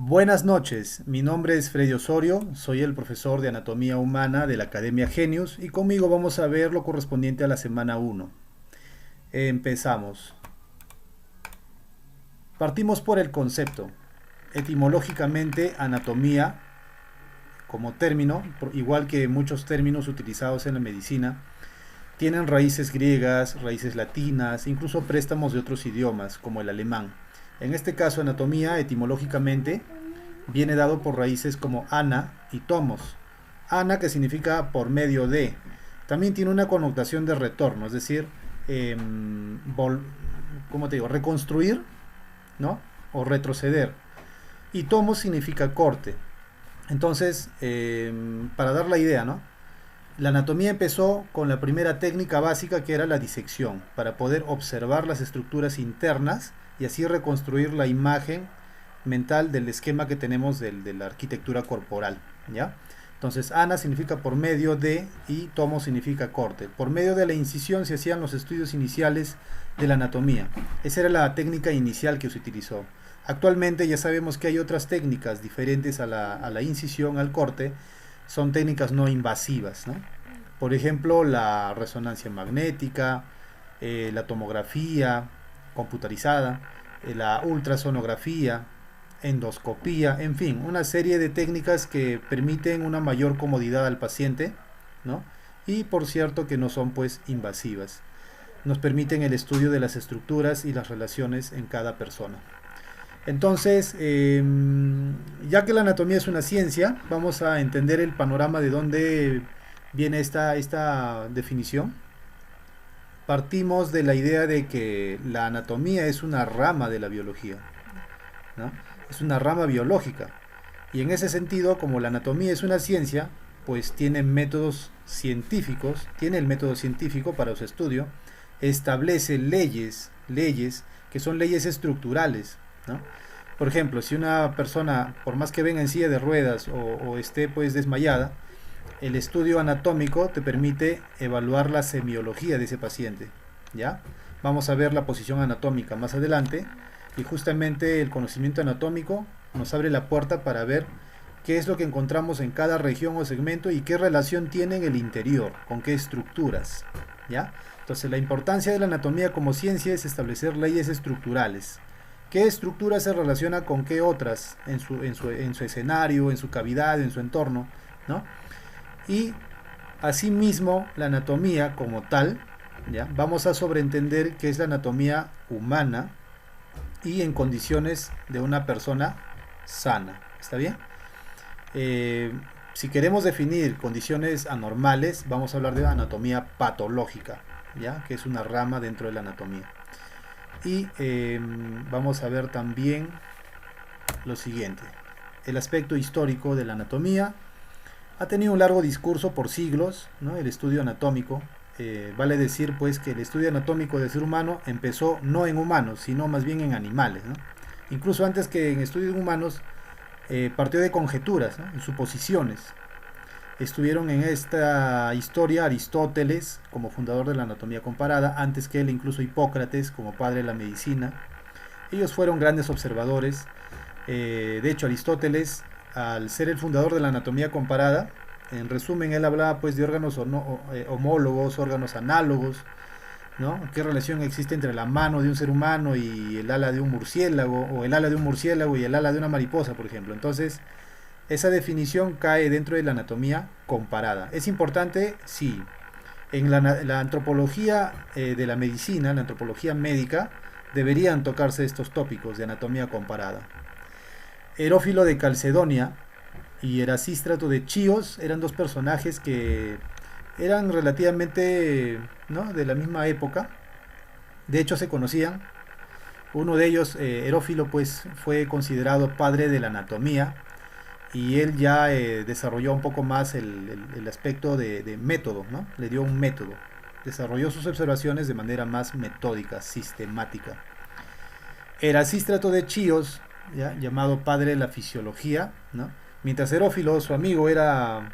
Buenas noches, mi nombre es Freddy Osorio, soy el profesor de Anatomía Humana de la Academia Genius y conmigo vamos a ver lo correspondiente a la semana 1. Empezamos. Partimos por el concepto. Etimológicamente, anatomía, como término, igual que muchos términos utilizados en la medicina, tienen raíces griegas, raíces latinas, incluso préstamos de otros idiomas, como el alemán. En este caso, anatomía, etimológicamente, viene dado por raíces como ana y tomos. Ana, que significa por medio de. También tiene una connotación de retorno, es decir, eh, ¿cómo te digo? Reconstruir, ¿no? O retroceder. Y tomos significa corte. Entonces, para dar la idea, ¿no? La anatomía empezó con la primera técnica básica, que era la disección, para poder observar las estructuras internas y así reconstruir la imagen mental del esquema que tenemos de la arquitectura corporal, ¿ya? Entonces, ana significa por medio de y tomo significa corte. Por medio de la incisión se hacían los estudios iniciales de la anatomía. Esa era la técnica inicial que se utilizó. Actualmente ya sabemos que hay otras técnicas diferentes a la incisión, al corte. Son técnicas no invasivas, ¿no? Por ejemplo, la resonancia magnética, la tomografía computarizada, la ultrasonografía, endoscopía, en fin, una serie de técnicas que permiten una mayor comodidad al paciente, ¿no? Y por cierto que no son pues invasivas. Nos permiten el estudio de las estructuras y las relaciones en cada persona. Entonces, ya que la anatomía es una ciencia, vamos a entender el panorama de dónde viene esta definición. Partimos de la idea de que la anatomía es una rama de la biología, ¿no? Es una rama biológica. Y en ese sentido, como la anatomía es una ciencia, pues tiene métodos científicos, tiene el método científico para su estudio, establece leyes que son leyes estructurales, ¿no? Por ejemplo, si una persona, por más que venga en silla de ruedas o esté pues desmayada, el estudio anatómico te permite evaluar la semiología de ese paciente, ¿ya? Vamos a ver la posición anatómica más adelante y justamente el conocimiento anatómico nos abre la puerta para ver qué es lo que encontramos en cada región o segmento y qué relación tiene en el interior, con qué estructuras, ¿ya? Entonces la importancia de la anatomía como ciencia es establecer leyes estructurales. ¿Qué estructura se relaciona con qué otras en su escenario, en su cavidad, en su entorno, ¿no? Y asimismo la anatomía como tal, ¿ya? Vamos a sobreentender qué es la anatomía humana y en condiciones de una persona sana. ¿Está bien? Eh, si queremos definir condiciones anormales, vamos a hablar de anatomía patológica, ¿ya? Que es una rama dentro de la anatomía. Y vamos a ver también lo siguiente. El aspecto histórico de la anatomía ha tenido un largo discurso por siglos, ¿no? El estudio anatómico. Vale decir pues que el estudio anatómico del ser humano empezó no en humanos, sino más bien en animales, ¿no? Incluso antes que en estudios humanos, partió de conjeturas, ¿no? En suposiciones. Estuvieron en esta historia Aristóteles como fundador de la anatomía comparada, antes que él incluso Hipócrates como padre de la medicina. Ellos fueron grandes observadores. De hecho, Aristóteles, al ser el fundador de la anatomía comparada, en resumen, él hablaba pues de órganos homólogos, órganos análogos, ¿no? ¿Qué relación existe entre la mano de un ser humano y el ala de un murciélago, o el ala de un murciélago y el ala de una mariposa, por ejemplo? Entonces, esa definición cae dentro de la anatomía comparada. Es importante, sí. En la antropología de la medicina, la antropología médica, deberían tocarse estos tópicos de anatomía comparada. Herófilo de Calcedonia y Erasístrato de Chios eran dos personajes que eran relativamente, ¿no?, de la misma época. De hecho, se conocían. Uno de ellos, Herófilo, pues fue considerado padre de la anatomía y él ya desarrolló un poco más el aspecto de método, ¿no? Le dio un método. Desarrolló sus observaciones de manera más metódica, sistemática. Erasístrato de Chios, ¿ya?, llamado padre de la fisiología, ¿no? Mientras Herófilo, su amigo, era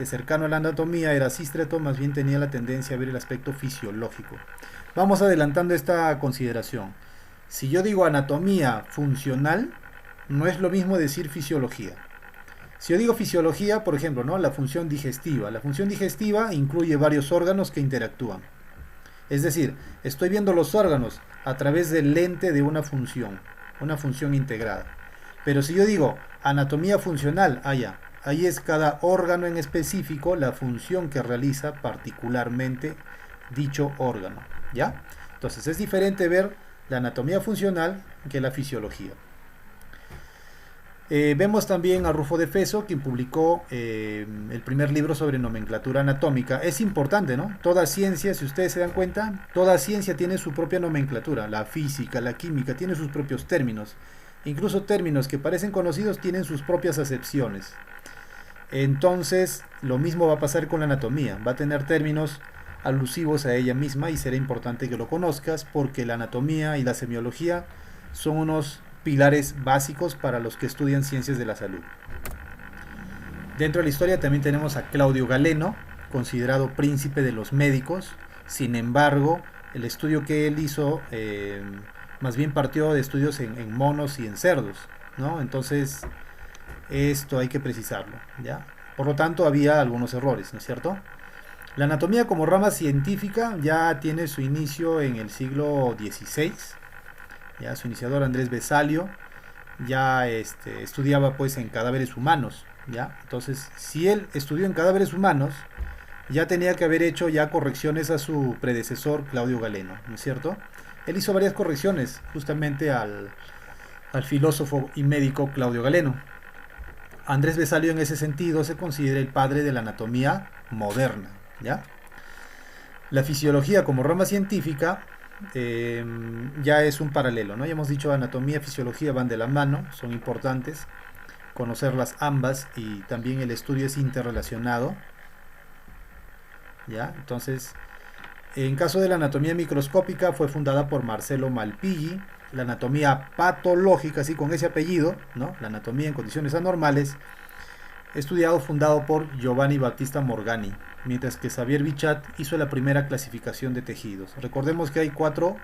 cercano a la anatomía, Erasístrato más bien tenía la tendencia a ver el aspecto fisiológico. Vamos adelantando esta consideración. Si yo digo anatomía funcional, no es lo mismo decir fisiología. Si yo digo fisiología, por ejemplo, ¿no? La función digestiva. La función digestiva incluye varios órganos que interactúan. Es decir, estoy viendo los órganos a través del lente de una función integrada. Pero si yo digo anatomía funcional, ya, ahí es cada órgano en específico la función que realiza particularmente dicho órgano, ¿ya? Entonces es diferente ver la anatomía funcional que la fisiología. Vemos también a Rufo de Feso, quien publicó el primer libro sobre nomenclatura anatómica. Es importante, ¿no? Toda ciencia, si ustedes se dan cuenta, toda ciencia tiene su propia nomenclatura. La física, la química, tiene sus propios términos. Incluso términos que parecen conocidos tienen sus propias acepciones. Entonces, lo mismo va a pasar con la anatomía. Va a tener términos alusivos a ella misma y será importante que lo conozcas porque la anatomía y la semiología son unos pilares básicos para los que estudian ciencias de la salud. Dentro de la historia también tenemos a Claudio Galeno, considerado príncipe de los médicos. Sin embargo, el estudio que él hizo más bien partió de estudios en monos y en cerdos, ¿no? Entonces, esto hay que precisarlo, ¿ya? Por lo tanto, había algunos errores, ¿no es cierto? La anatomía como rama científica ya tiene su inicio en el siglo XVI. Ya su iniciador Andrés Vesalio ya estudiaba pues en cadáveres humanos, ¿ya? Entonces, si él estudió en cadáveres humanos, ya tenía que haber hecho ya correcciones a su predecesor Claudio Galeno, ¿no es cierto? Él hizo varias correcciones justamente al filósofo y médico Claudio Galeno. Andrés Vesalio en ese sentido se considera el padre de la anatomía moderna, ¿ya? La fisiología como rama científica ya es un paralelo, ¿no? Ya hemos dicho, anatomía y fisiología van de la mano, son importantes conocerlas ambas y también el estudio es interrelacionado, ¿ya? Entonces, en caso de la anatomía microscópica fue fundada por Marcelo Malpighi. La anatomía patológica, así con ese apellido, ¿no? La anatomía en condiciones anormales, fundado por Giovanni Battista Morgani, mientras que Xavier Bichat hizo la primera clasificación de tejidos. Recordemos que hay 4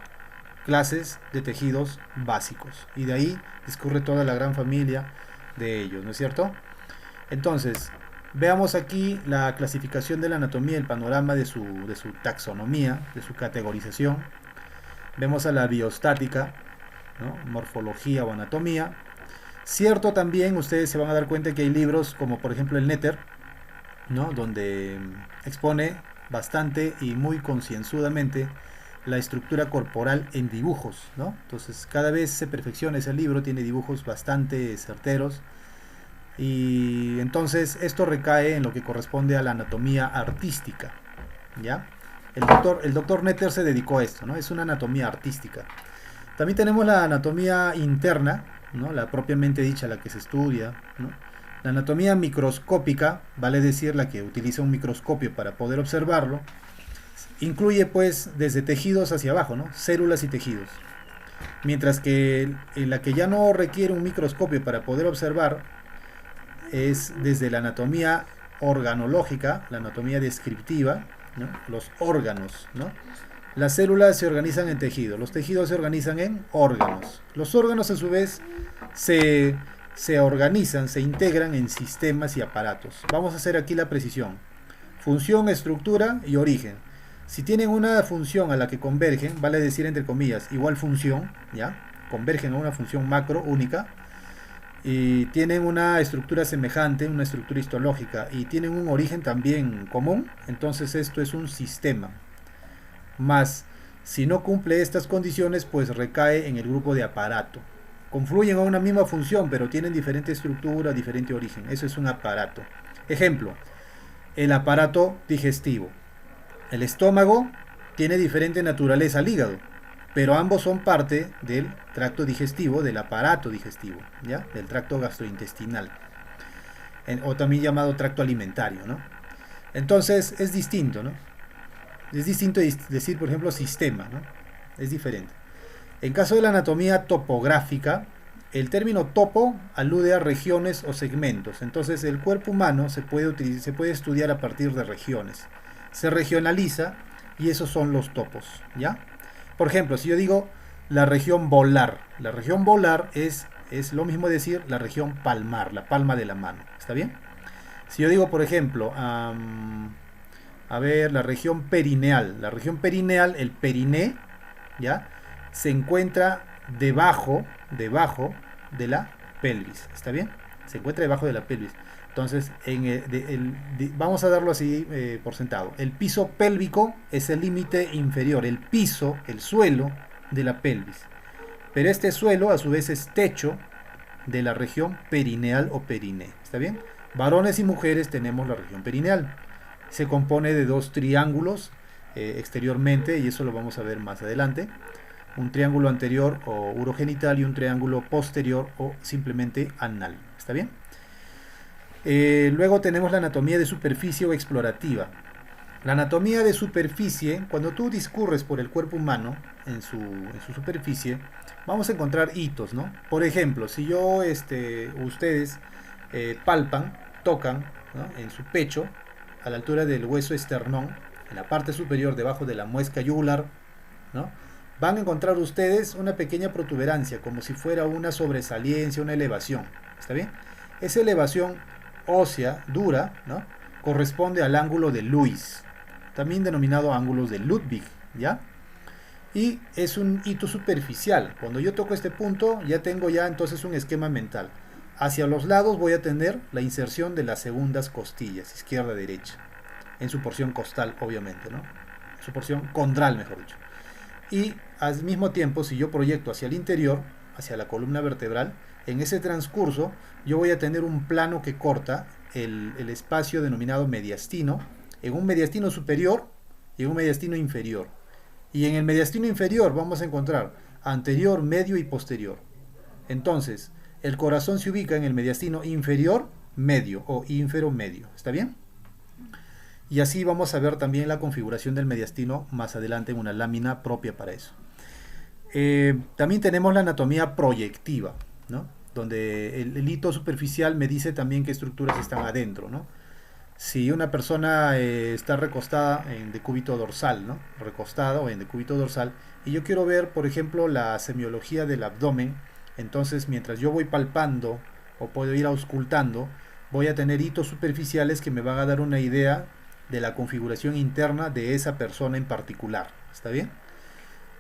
clases de tejidos básicos y de ahí discurre toda la gran familia de ellos, ¿no es cierto? Entonces, veamos aquí la clasificación de la anatomía, el panorama de su taxonomía, de su categorización. Vemos a la biostática, ¿no? Morfología o anatomía. Cierto, también ustedes se van a dar cuenta que hay libros como por ejemplo el Netter, ¿no? Donde expone bastante y muy concienzudamente la estructura corporal en dibujos, ¿no? Entonces cada vez se perfecciona ese libro, tiene dibujos bastante certeros y entonces esto recae en lo que corresponde a la anatomía artística, ¿ya? El doctor Netter se dedicó a esto, ¿no? Es una anatomía artística. También tenemos la anatomía interna, ¿no? La propiamente dicha, la que se estudia, ¿no? La anatomía microscópica, vale decir la que utiliza un microscopio para poder observarlo, incluye pues desde tejidos hacia abajo, ¿no? Células y tejidos. Mientras que la que ya no requiere un microscopio para poder observar es desde la anatomía organológica, la anatomía descriptiva, ¿no? Los órganos, ¿no? Las células se organizan en tejidos, los tejidos se organizan en órganos. Los órganos a su vez se organizan, se integran en sistemas y aparatos. Vamos a hacer aquí la precisión. Función, estructura y origen. Si tienen una función a la que convergen, vale decir entre comillas, igual función, ¿ya? Convergen a una función macro única. Y tienen una estructura semejante, una estructura histológica, y tienen un origen también común, entonces esto es un sistema. Más, si no cumple estas condiciones, pues recae en el grupo de aparato. Confluyen a una misma función, pero tienen diferente estructura, diferente origen. Eso es un aparato. Ejemplo, el aparato digestivo. El estómago tiene diferente naturaleza al hígado, pero ambos son parte del tracto digestivo, del aparato digestivo, ¿ya? Del tracto gastrointestinal, o también llamado tracto alimentario, ¿no? Entonces es distinto, ¿no? Es distinto decir, por ejemplo, sistema, ¿no? Es diferente. En caso de la anatomía topográfica, el término topo alude a regiones o segmentos. Entonces el cuerpo humano se puede estudiar a partir de regiones. Se regionaliza y esos son los topos, ¿ya? Por ejemplo, si yo digo la región volar es Es lo mismo decir la región palmar, la palma de la mano. ¿Está bien? Si yo digo, por ejemplo, a ver, la región perineal. La región perineal, el periné, ¿ya? Se encuentra debajo de la pelvis. ¿Está bien? Se encuentra debajo de la pelvis. Entonces, vamos a darlo así por sentado. El piso pélvico es el límite inferior, el piso, el suelo de la pelvis. Pero este suelo a su vez es techo de la región perineal o periné. ¿Está bien? Varones y mujeres tenemos la región perineal. Se compone de dos triángulos exteriormente, y eso lo vamos a ver más adelante. Un triángulo anterior o urogenital y un triángulo posterior o simplemente anal. ¿Está bien? Luego tenemos la anatomía de superficie o explorativa. La anatomía de superficie, cuando tú discurres por el cuerpo humano en su superficie, vamos a encontrar hitos, ¿no? Por ejemplo, si ustedes palpan, tocan, ¿no?, en su pecho, a la altura del hueso esternón, en la parte superior debajo de la muesca yugular, ¿no?, van a encontrar ustedes una pequeña protuberancia, como si fuera una sobresaliencia, una elevación. ¿Está bien? Esa elevación ósea dura, ¿no?, corresponde al ángulo de Lewis, también denominado ángulos de Ludwig, ¿ya? Y es un hito superficial. Cuando yo toco este punto, ya tengo entonces un esquema mental. Hacia los lados voy a tener la inserción de las segundas costillas, izquierda-derecha, en su porción costal, obviamente, ¿no? Su porción condral, mejor dicho. Y al mismo tiempo, si yo proyecto hacia el interior, hacia la columna vertebral, en ese transcurso yo voy a tener un plano que corta el espacio denominado mediastino, en un mediastino superior y en un mediastino inferior. Y en el mediastino inferior vamos a encontrar anterior, medio y posterior. Entonces, el corazón se ubica en el mediastino inferior medio o ínfero medio. ¿Está bien? Y así vamos a ver también la configuración del mediastino más adelante en una lámina propia para eso. También tenemos la anatomía proyectiva, ¿no?, donde el hito superficial me dice también qué estructuras están adentro, ¿no? Si una persona está recostada en decúbito dorsal, ¿no?, recostada o en decúbito dorsal, y yo quiero ver, por ejemplo, la semiología del abdomen, entonces mientras yo voy palpando o puedo ir auscultando, voy a tener hitos superficiales que me van a dar una idea de la configuración interna de esa persona en particular. ¿Está bien?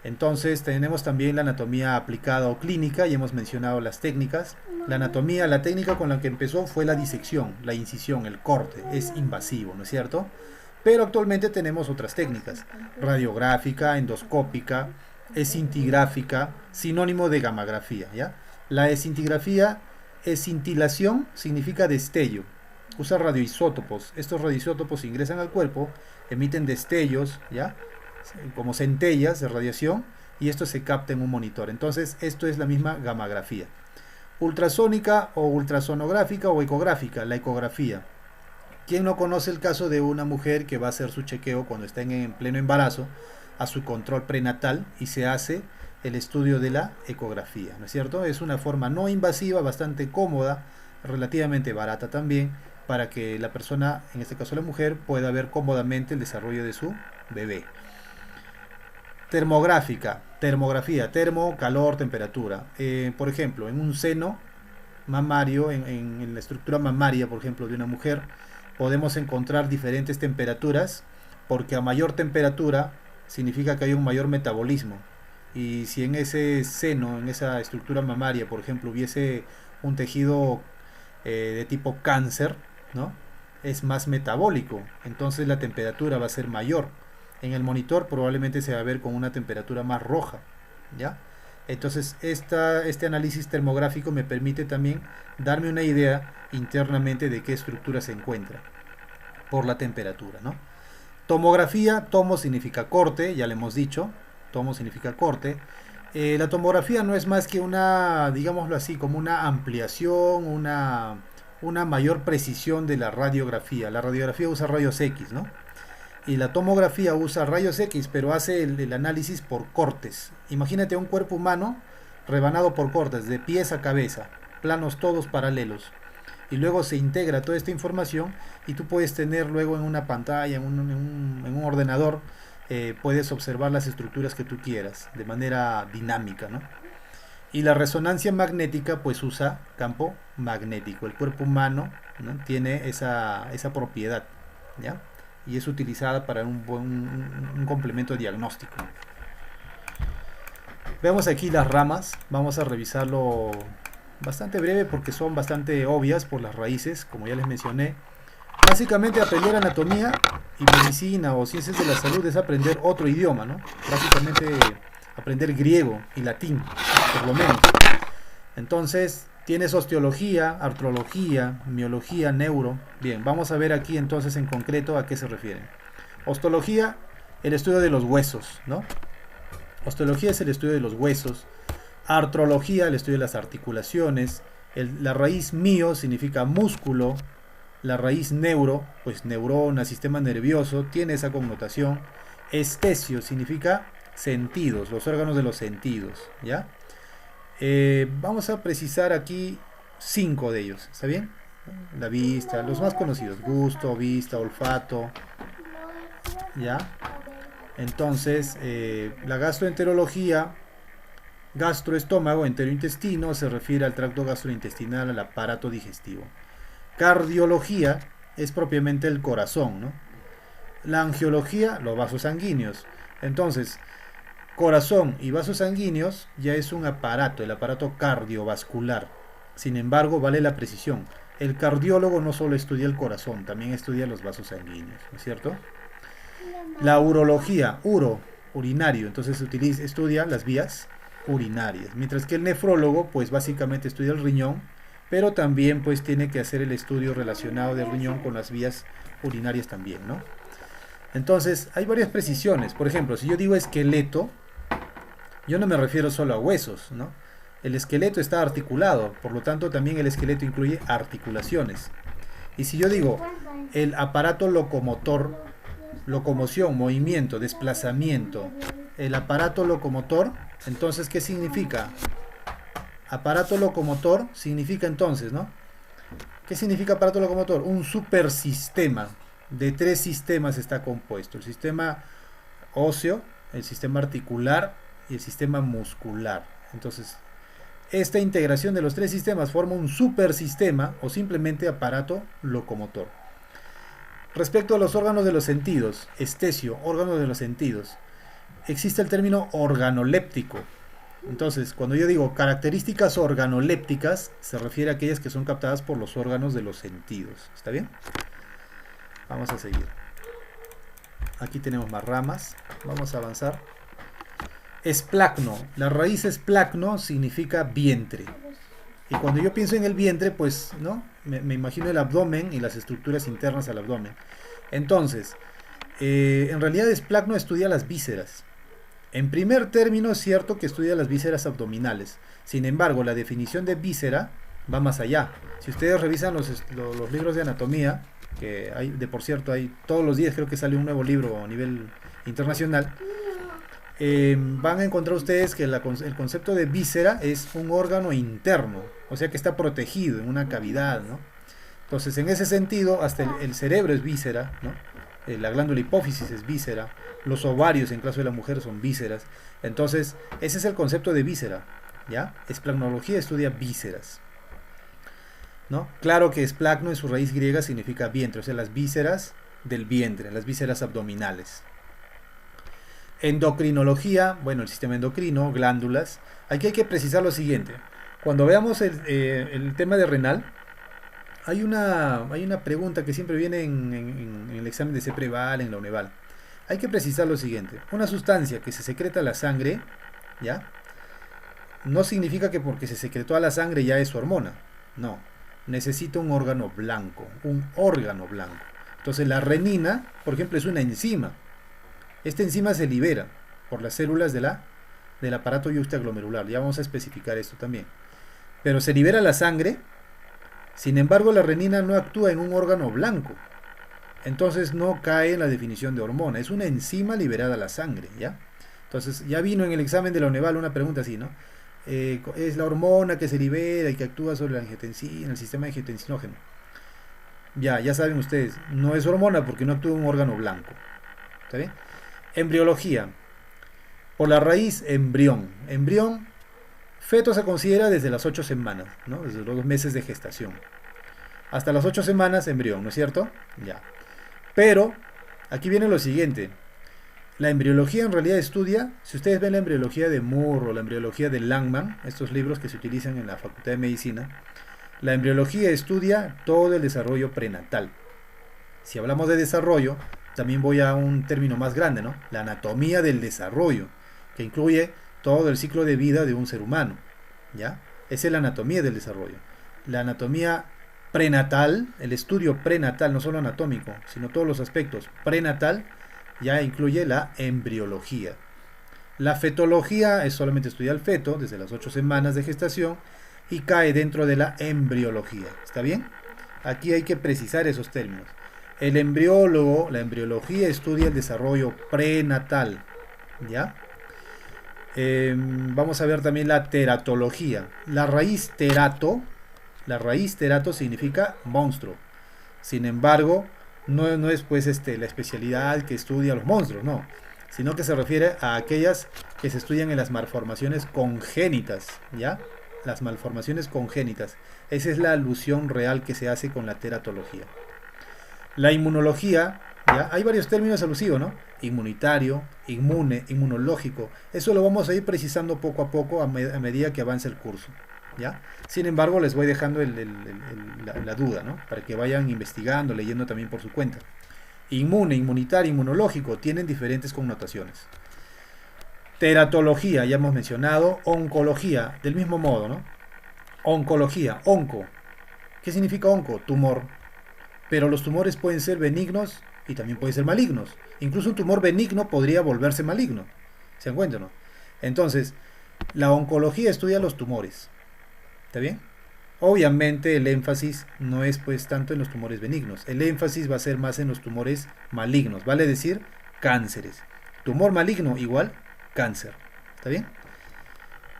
Entonces tenemos también la anatomía aplicada o clínica, y hemos mencionado las técnicas. La técnica con la que empezó fue la disección, la incisión, el corte. Es invasivo, ¿no es cierto? Pero actualmente tenemos otras técnicas: radiográfica, endoscópica, escintigráfica, sinónimo de gammagrafía, ¿ya? La escintigrafía, escintilación significa destello. Usa radioisótopos. Estos radioisótopos ingresan al cuerpo, emiten destellos, ¿ya?, como centellas de radiación, y esto se capta en un monitor. Entonces esto es la misma gammagrafía. Ultrasónica o ultrasonográfica o ecográfica, la ecografía. ¿Quién no conoce el caso de una mujer que va a hacer su chequeo cuando está en pleno embarazo, a su control prenatal, y se hace el estudio de la ecografía, ¿no es cierto? Es una forma no invasiva, bastante cómoda, relativamente barata también, para que la persona, en este caso la mujer, pueda ver cómodamente el desarrollo de su bebé. Termografía, termo, calor, temperatura. Por ejemplo, en un seno mamario, en la estructura mamaria, por ejemplo, de una mujer, podemos encontrar diferentes temperaturas, porque a mayor temperatura significa que hay un mayor metabolismo. Y si en ese seno, en esa estructura mamaria, por ejemplo, hubiese un tejido de tipo cáncer, ¿no?, es más metabólico, entonces la temperatura va a ser mayor. En el monitor probablemente se va a ver con una temperatura más roja, ¿ya? Entonces este análisis termográfico me permite también darme una idea internamente de qué estructura se encuentra por la temperatura, ¿no? Tomografía, tomo significa corte, ya le hemos dicho, tomo significa corte. La tomografía no es más que una, digámoslo así, como una ampliación, una mayor precisión de la radiografía. La radiografía usa rayos X, ¿no? Y la tomografía usa rayos X, pero hace el análisis por cortes. Imagínate un cuerpo humano rebanado por cortes, de pies a cabeza, planos todos paralelos. Y luego se integra toda esta información y tú puedes tener luego en una pantalla, en un ordenador, puedes observar las estructuras que tú quieras de manera dinámica, ¿no? Y la resonancia magnética pues usa campo magnético. El cuerpo humano, ¿no?, tiene esa propiedad, ¿ya? Y es utilizada para un complemento diagnóstico. Veamos aquí las ramas. Vamos a revisarlo bastante breve porque son bastante obvias por las raíces, como ya les mencioné. Básicamente aprender anatomía y medicina o ciencias de la salud es aprender otro idioma, ¿no? Básicamente aprender griego y latín, por lo menos. Entonces, tienes osteología, artrología, miología, neuro. Bien, vamos a ver aquí entonces en concreto a qué se refieren. Osteología, el estudio de los huesos, ¿no? Osteología es el estudio de los huesos. Artrología, el estudio de las articulaciones. La raíz mio significa músculo. La raíz neuro, pues neurona, sistema nervioso, tiene esa connotación. Estesio significa sentidos, los órganos de los sentidos, ¿ya? Vamos a precisar aquí 5 de ellos, ¿está bien? La vista, los más conocidos, gusto, vista, olfato, ¿ya? Entonces, la gastroenterología, gastroestómago, enterointestino, se refiere al tracto gastrointestinal, al aparato digestivo. Cardiología es propiamente el corazón, ¿no? La angiología, los vasos sanguíneos. Entonces, corazón y vasos sanguíneos ya es un aparato, el aparato cardiovascular. Sin embargo, vale la precisión. El cardiólogo no solo estudia el corazón, también estudia los vasos sanguíneos, ¿no es cierto? La urología, urinario, entonces estudia las vías urinarias. Mientras que el nefrólogo, pues básicamente estudia el riñón, pero también pues tiene que hacer el estudio relacionado del riñón con las vías urinarias también, ¿no? Entonces, hay varias precisiones. Por ejemplo, si yo digo esqueleto, yo no me refiero solo a huesos, ¿no? El esqueleto está articulado, por lo tanto también el esqueleto incluye articulaciones. Y si yo digo el aparato locomotor, locomoción, movimiento, desplazamiento, el aparato locomotor, entonces, ¿qué significa? Aparato locomotor significa entonces, ¿no? ¿Qué significa aparato locomotor? Un supersistema. De 3 sistemas está compuesto. El sistema óseo, el sistema articular y el sistema muscular. Entonces, esta integración de los 3 sistemas forma un supersistema o simplemente aparato locomotor. Respecto a los órganos de los sentidos, estesio, órgano de los sentidos, existe el término organoléptico. Entonces, cuando yo digo características organolépticas, se refiere a aquellas que son captadas por los órganos de los sentidos. ¿Está bien? Vamos a seguir. Aquí tenemos más ramas. Vamos a avanzar. Esplacno. La raíz esplacno significa vientre. Y cuando yo pienso en el vientre, pues, ¿no? Me imagino el abdomen y las estructuras internas al abdomen. Entonces, en realidad esplacno estudia las vísceras. En primer término es cierto que estudia las vísceras abdominales. Sin embargo, la definición de víscera va más allá. Si ustedes revisan los libros de anatomía, que hay, por cierto, hay todos los días creo que sale un nuevo libro a nivel internacional, van a encontrar ustedes que el concepto de víscera es un órgano interno, o sea que está protegido en una cavidad, ¿no? Entonces, en ese sentido, hasta el cerebro es víscera, ¿no? La glándula hipófisis es víscera, los ovarios en caso de la mujer son vísceras. Entonces, ese es el concepto de víscera, ¿ya? Esplagnología estudia vísceras, ¿no? Claro que esplagno en su raíz griega significa vientre, o sea, las vísceras del vientre, las vísceras abdominales. Endocrinología, bueno, el sistema endocrino, glándulas. Aquí hay que precisar lo siguiente. Cuando veamos el tema de renal, hay una pregunta que siempre viene en el examen de CEPREVAL, en la UNEVAL. Hay que precisar lo siguiente. Una sustancia que se secreta a la sangre, ¿ya? No significa que porque se secretó a la sangre ya es hormona. No. Necesita un órgano blanco. Un órgano blanco. Entonces la por ejemplo, es una enzima. Esta enzima se libera por las células del aparato yuxtaglomerular. Ya vamos a especificar esto también. Pero se libera la sangre. Sin embargo, la renina no actúa en un órgano blanco. Entonces no cae en la definición de hormona. Es una enzima liberada a la sangre, ¿ya? Entonces ya vino en el examen de la UNEVAL una pregunta así, ¿no? Es la hormona que se libera y que actúa sobre la angiotensina, el sistema angiotensinógeno. Ya saben ustedes, no es hormona porque no actúa en un órgano blanco. ¿Está bien? Embriología. Por la raíz embrión. Embrión Feto se considera desde las 8 semanas, ¿no? Desde los 2 meses de gestación. Hasta las 8 semanas embrión, ¿no es cierto? Ya. Pero, aquí viene lo siguiente. La embriología en realidad estudia, si ustedes ven la embriología de Moore o la embriología de Langman, estos libros que se utilizan en la Facultad de Medicina, la embriología estudia todo el desarrollo prenatal. Si hablamos de desarrollo, también voy a un término más grande, ¿no? La anatomía del desarrollo, que incluye todo el ciclo de vida de un ser humano, ¿ya? Esa es la anatomía del desarrollo. La anatomía prenatal, el estudio prenatal, no solo anatómico, sino todos los aspectos prenatal, ya incluye la embriología. La fetología es solamente estudiar el feto desde las 8 semanas de gestación y cae dentro de la embriología. ¿Está bien? Aquí hay que precisar esos términos. El embriólogo, la embriología estudia el desarrollo prenatal, ¿ya? Vamos a ver también la teratología. La raíz terato significa monstruo. Sin embargo, no es pues la especialidad que estudia los monstruos, no, sino que se refiere a aquellas que se estudian en las malformaciones congénitas, ¿ya? Las malformaciones congénitas. Esa es la alusión real que se hace con la teratología. La inmunología, ¿ya? Hay varios términos alusivos, ¿no? Inmunitario, inmune, inmunológico. Eso lo vamos a ir precisando poco a poco a medida que avance el curso, ¿ya? Sin embargo, les voy dejando la duda, ¿no? Para que vayan investigando, leyendo también por su cuenta. Inmune, inmunitario, inmunológico tienen diferentes connotaciones. Teratología, ya hemos mencionado. Oncología, del mismo modo, ¿no? Oncología, onco. ¿Qué significa onco? Tumor. Pero los tumores pueden ser benignos y también pueden ser malignos. Incluso un tumor benigno podría volverse maligno. ¿Se encuentran? Entonces, la oncología estudia los tumores. ¿Está bien? Obviamente el énfasis no es pues tanto en los tumores benignos. El énfasis va a ser más en los tumores malignos. Vale decir, cánceres. Tumor maligno igual cáncer. ¿Está bien?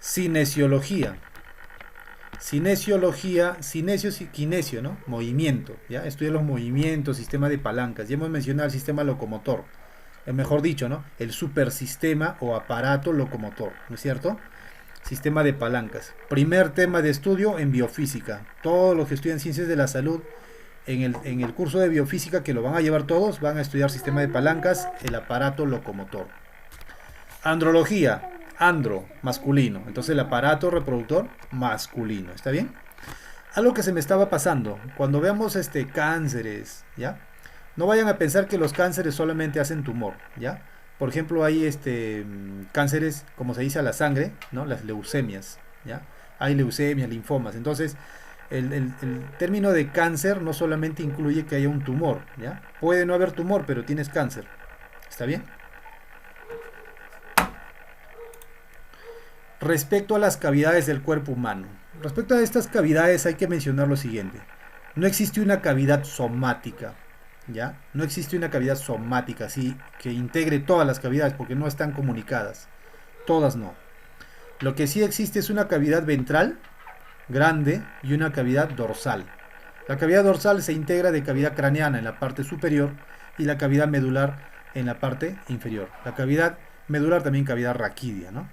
Cinesiología. Cinesiología, kinesio, ¿no? Movimiento, ¿ya? Estudia los movimientos, sistema de palancas. Ya hemos mencionado el sistema locomotor. Mejor dicho, ¿no? El supersistema o aparato locomotor, ¿no es cierto? Sistema de palancas. Primer tema de estudio en biofísica. Todos los que estudian ciencias de la salud en el curso de biofísica, que lo van a llevar todos, van a estudiar sistema de palancas, el aparato locomotor. Andrología. Andro, masculino. Entonces el aparato reproductor masculino. ¿Está bien? Algo que se me estaba pasando. Cuando veamos cánceres, ¿ya? No vayan a pensar que los cánceres solamente hacen tumor, ¿ya? Por ejemplo, hay cánceres, como se dice, a la sangre, ¿no? Las leucemias, ¿ya? Hay leucemias, linfomas. Entonces, el término de cáncer no solamente incluye que haya un tumor, ¿ya? Puede no haber tumor, pero tienes cáncer. ¿Está bien? Respecto a las cavidades del cuerpo humano. Respecto a estas cavidades hay que mencionar lo siguiente. No existe una cavidad somática, ¿ya? No existe una cavidad somática, así que integre todas las cavidades, porque no están comunicadas. Todas no. Lo que sí existe es una cavidad ventral grande y una cavidad dorsal. La cavidad dorsal se integra de cavidad craneana en la parte superior y la cavidad medular en la parte inferior. La cavidad medular también cavidad raquídea, ¿no?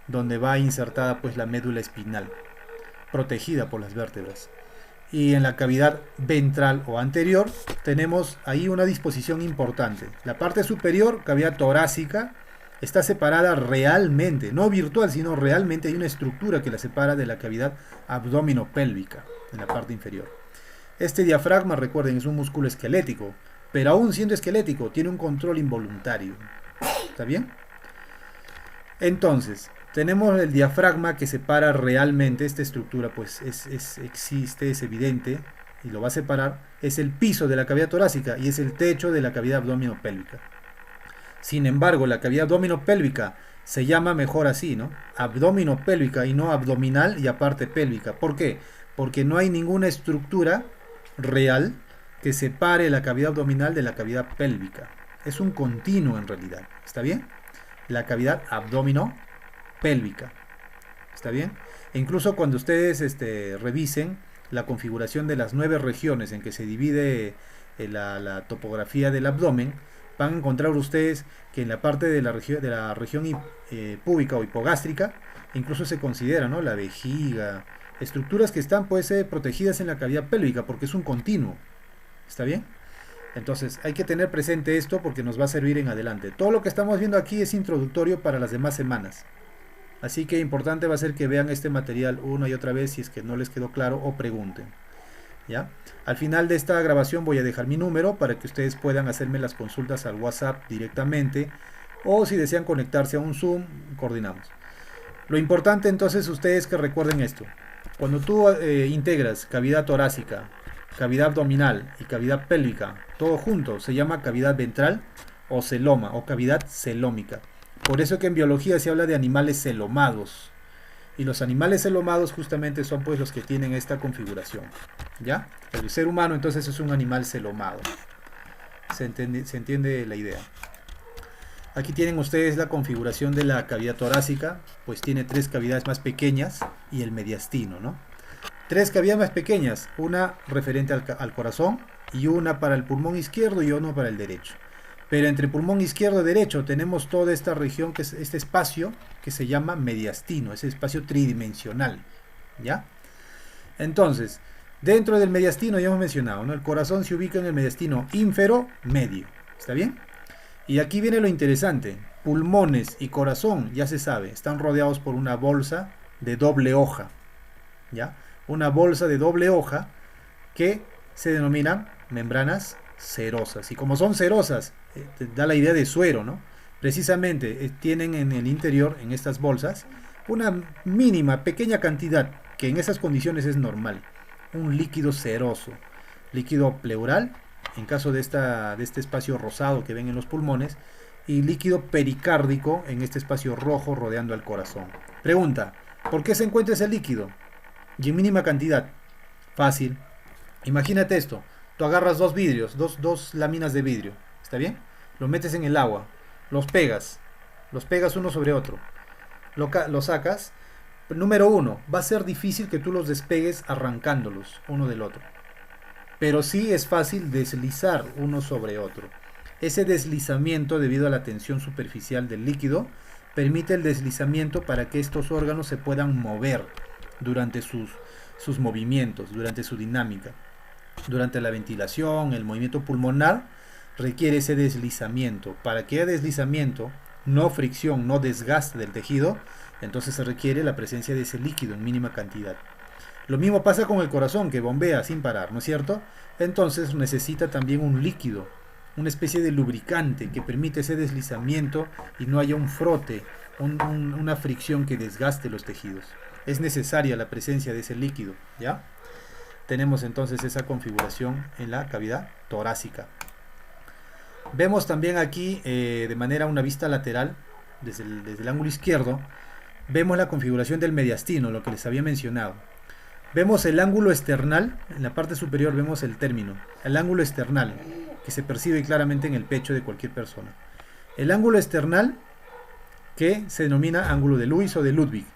Donde va insertada pues la médula espinal, protegida por las vértebras. Y en la cavidad ventral o anterior tenemos ahí una disposición importante. La parte superior, cavidad torácica, está separada realmente, no virtual, sino realmente hay una estructura que la separa de la cavidad abdominopélvica en la parte inferior. Este diafragma, recuerden, es un músculo esquelético, pero aún siendo esquelético, tiene un control involuntario. ¿Está bien? Entonces, tenemos el diafragma que separa realmente esta estructura, pues existe, es evidente, y lo va a separar. Es el piso de la cavidad torácica y es el techo de la cavidad abdominopélvica. Sin embargo, la cavidad abdominopélvica se llama mejor así, ¿no? Abdominopélvica y no abdominal y aparte pélvica. ¿Por qué? Porque no hay ninguna estructura real que separe la cavidad abdominal de la cavidad pélvica. Es un continuo en realidad. ¿Está bien? La cavidad abdominopélvica. ¿Está bien? E incluso cuando ustedes revisen la configuración de las 9 regiones en que se divide la topografía del abdomen, van a encontrar ustedes que en la parte de la región púbica o hipogástrica incluso se considera, ¿no? La vejiga, estructuras que están pues protegidas en la cavidad pélvica porque es un continuo. ¿Está bien? Entonces hay que tener presente esto porque nos va a servir en adelante. Todo lo que estamos viendo aquí es introductorio para las demás semanas. Así que importante va a ser que vean este material una y otra vez si es que no les quedó claro o pregunten. ¿Ya? Al final de esta grabación voy a dejar mi número para que ustedes puedan hacerme las consultas al WhatsApp directamente o si desean conectarse a un Zoom, coordinamos. Lo importante entonces ustedes que recuerden esto. Cuando tú integras cavidad torácica, cavidad abdominal y cavidad pélvica, todo junto, se llama cavidad ventral o celoma o cavidad celómica. Por eso que en biología se habla de animales celomados. Y los animales celomados justamente son pues los que tienen esta configuración. ¿Ya? El ser humano entonces es un animal celomado. Se entiende la idea. Aquí tienen ustedes la configuración de la cavidad torácica, pues tiene 3 cavidades más pequeñas y el mediastino, ¿no? 3 cavidades más pequeñas, una referente al corazón y una para el pulmón izquierdo y uno para el derecho. Pero entre pulmón izquierdo y derecho tenemos toda esta región, que es este espacio que se llama mediastino, ese espacio tridimensional, ¿ya? Entonces, dentro del mediastino ya hemos mencionado, ¿no? El corazón se ubica en el mediastino ínfero-medio, ¿está bien? Y aquí viene lo interesante, pulmones y corazón, ya se sabe, están rodeados por una bolsa de doble hoja, ¿ya? Una bolsa de doble hoja que se denominan membranas cerosas. Y como son cerosas, te da la idea de suero, ¿no? Precisamente tienen en el interior, en estas bolsas, una mínima, pequeña cantidad, que en esas condiciones es normal, un líquido ceroso, líquido pleural, en caso de este espacio rosado que ven en los pulmones, y líquido pericárdico en este espacio rojo rodeando al corazón. Pregunta, ¿por qué se encuentra ese líquido? Y en mínima cantidad. Fácil. Imagínate esto, tú agarras dos vidrios, dos láminas de vidrio, ¿está bien? Lo metes en el agua, los pegas uno sobre otro, lo sacas. Número uno, va a ser difícil que tú los despegues arrancándolos uno del otro. Pero sí es fácil deslizar uno sobre otro. Ese deslizamiento, debido a la tensión superficial del líquido, permite el deslizamiento para que estos órganos se puedan mover durante sus movimientos, durante su dinámica. Durante la ventilación, el movimiento pulmonar requiere ese deslizamiento. Para que haya deslizamiento, no fricción, no desgaste del tejido, entonces se requiere la presencia de ese líquido en mínima cantidad. Lo mismo pasa con el corazón, que bombea sin parar, ¿no es cierto? Entonces necesita también un líquido, una especie de lubricante que permite ese deslizamiento y no haya un frote, una fricción que desgaste los tejidos. Es necesaria la presencia de ese líquido, ¿ya? Tenemos entonces esa configuración en la cavidad torácica. Vemos también aquí de manera una vista lateral, desde el ángulo izquierdo, vemos la configuración del mediastino, lo que les había mencionado. Vemos el ángulo esternal, en la parte superior vemos el término, el ángulo esternal, que se percibe claramente en el pecho de cualquier persona. El ángulo esternal, que se denomina ángulo de Lewis o de Ludwig.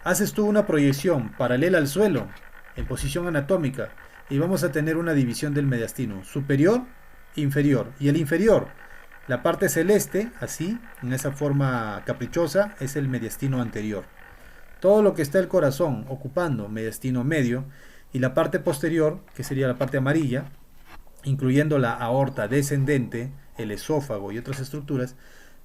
Haces tú una proyección paralela al suelo, en posición anatómica, y vamos a tener una división del mediastino, superior, inferior. Y el inferior, la parte celeste, así, en esa forma caprichosa, es el mediastino anterior. Todo lo que está el corazón ocupando mediastino medio, y la parte posterior, que sería la parte amarilla, incluyendo la aorta descendente, el esófago y otras estructuras,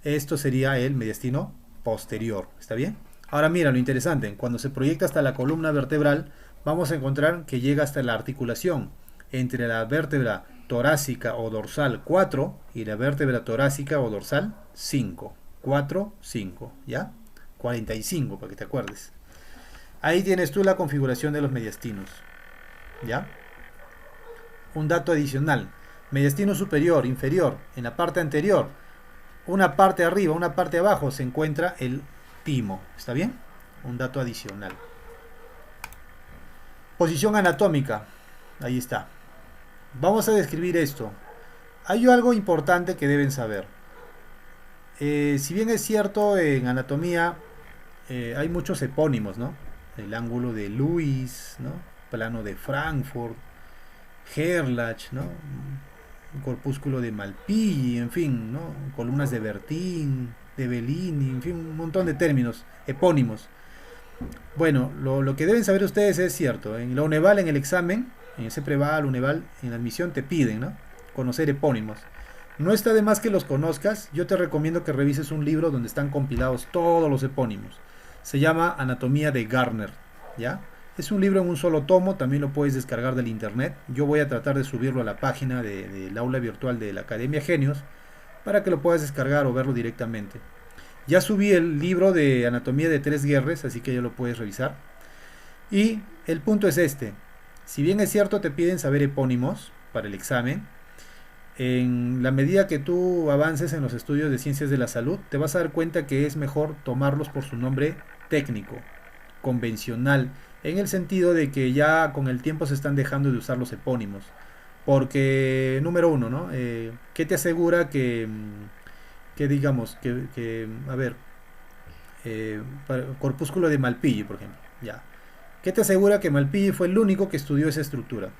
esto sería el mediastino posterior. ¿Está bien? Ahora mira lo interesante, cuando se proyecta hasta la columna vertebral, vamos a encontrar que llega hasta la articulación entre la vértebra torácica o dorsal 4 y la vértebra torácica o dorsal 5. 4, 5, ¿ya? 45, para que te acuerdes. Ahí tienes tú la configuración de los mediastinos, ¿ya? Un dato adicional, mediastino superior, inferior, en la parte anterior, una parte arriba, una parte abajo, se encuentra el timo, ¿está bien? Un dato adicional. Posición anatómica, ahí está. Vamos a describir esto. Hay algo importante que deben saber. Si bien es cierto, en anatomía hay muchos epónimos, ¿no? El ángulo de Lewis, ¿no? Plano de Frankfurt, Gerlach, ¿no? Un corpúsculo de Malpighi, en fin, ¿no? Columnas de Bertin, de Bellini, en fin, un montón de términos epónimos. Bueno, lo que deben saber ustedes es cierto. En la UNEVAL, en el examen, en ese preval, UNEVAL, en la admisión te piden, ¿no? Conocer epónimos. No está de más que los conozcas. Yo te recomiendo que revises un libro donde están compilados todos los epónimos. Se llama Anatomía de Gardner, ¿ya? Es un libro en un solo tomo, también lo puedes descargar del internet. Yo voy a tratar de subirlo a la página del aula virtual de la Academia Genios para que lo puedas descargar o verlo directamente. Ya subí el libro de Anatomía de Tres Guerres, así que ya lo puedes revisar. Y el punto es este. Si bien es cierto te piden saber epónimos para el examen, en la medida que tú avances en los estudios de ciencias de la salud, te vas a dar cuenta que es mejor tomarlos por su nombre técnico, convencional, en el sentido de que ya con el tiempo se están dejando de usar los epónimos. Porque, número uno, ¿no? ¿Qué te asegura que digamos, a ver, corpúsculo de Malpighi, por ejemplo, ya. ¿Qué te asegura que Malpighi fue el único que estudió esa estructura?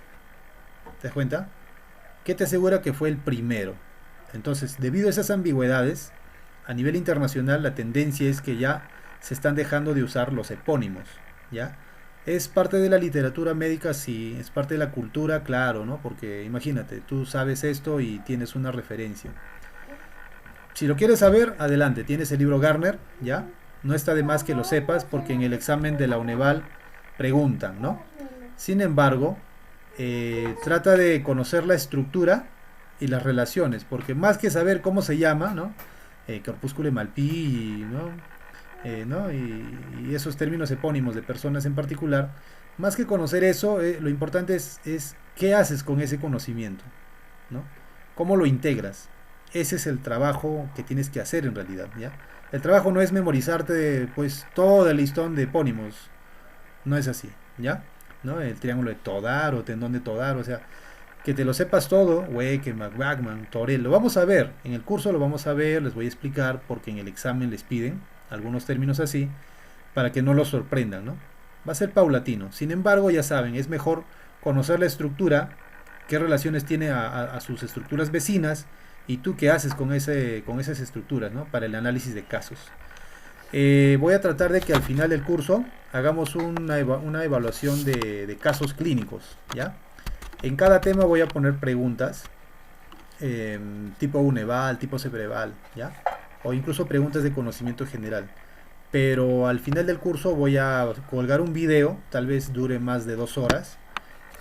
¿Te das cuenta? ¿Qué te asegura que fue el primero? Entonces, debido a esas ambigüedades, a nivel internacional la tendencia es que ya se están dejando de usar los epónimos, ¿ya? Es parte de la literatura médica, sí, es parte de la cultura, claro, ¿no? Porque imagínate, tú sabes esto y tienes una referencia. Si lo quieres saber, adelante, tienes el libro Gardner, ¿ya? No está de más que lo sepas porque en el examen de la UNEVAL preguntan, ¿no? Sin embargo, trata de conocer la estructura y las relaciones, porque más que saber cómo se llama, ¿no? Corpúsculo de Malpighi, ¿no? Y esos términos epónimos de personas en particular, más que conocer eso, lo importante es qué haces con ese conocimiento, ¿no? ¿Cómo lo integras? Ese es el trabajo que tienes que hacer en realidad, ¿ya? El trabajo no es memorizarte pues todo el listón de epónimos, no es así, ¿ya? ¿No? El triángulo de Todar o tendón de Todar, o sea, que te lo sepas todo, Weke, McBachman, Torel, lo vamos a ver, en el curso lo vamos a ver, les voy a explicar porque en el examen les piden algunos términos así para que no los sorprendan, ¿no? Va a ser paulatino, sin embargo, ya saben, es mejor conocer la estructura, qué relaciones tiene a sus estructuras vecinas y tú qué haces con esas estructuras, ¿no? Para el análisis de casos. Voy a tratar de que al final del curso hagamos una evaluación de casos clínicos, ¿ya? En cada tema voy a poner preguntas, tipo UNEVAL, tipo CEPREVAL, ¿ya? O incluso preguntas de conocimiento general. Pero al final del curso voy a colgar un video, tal vez dure más de 2 horas,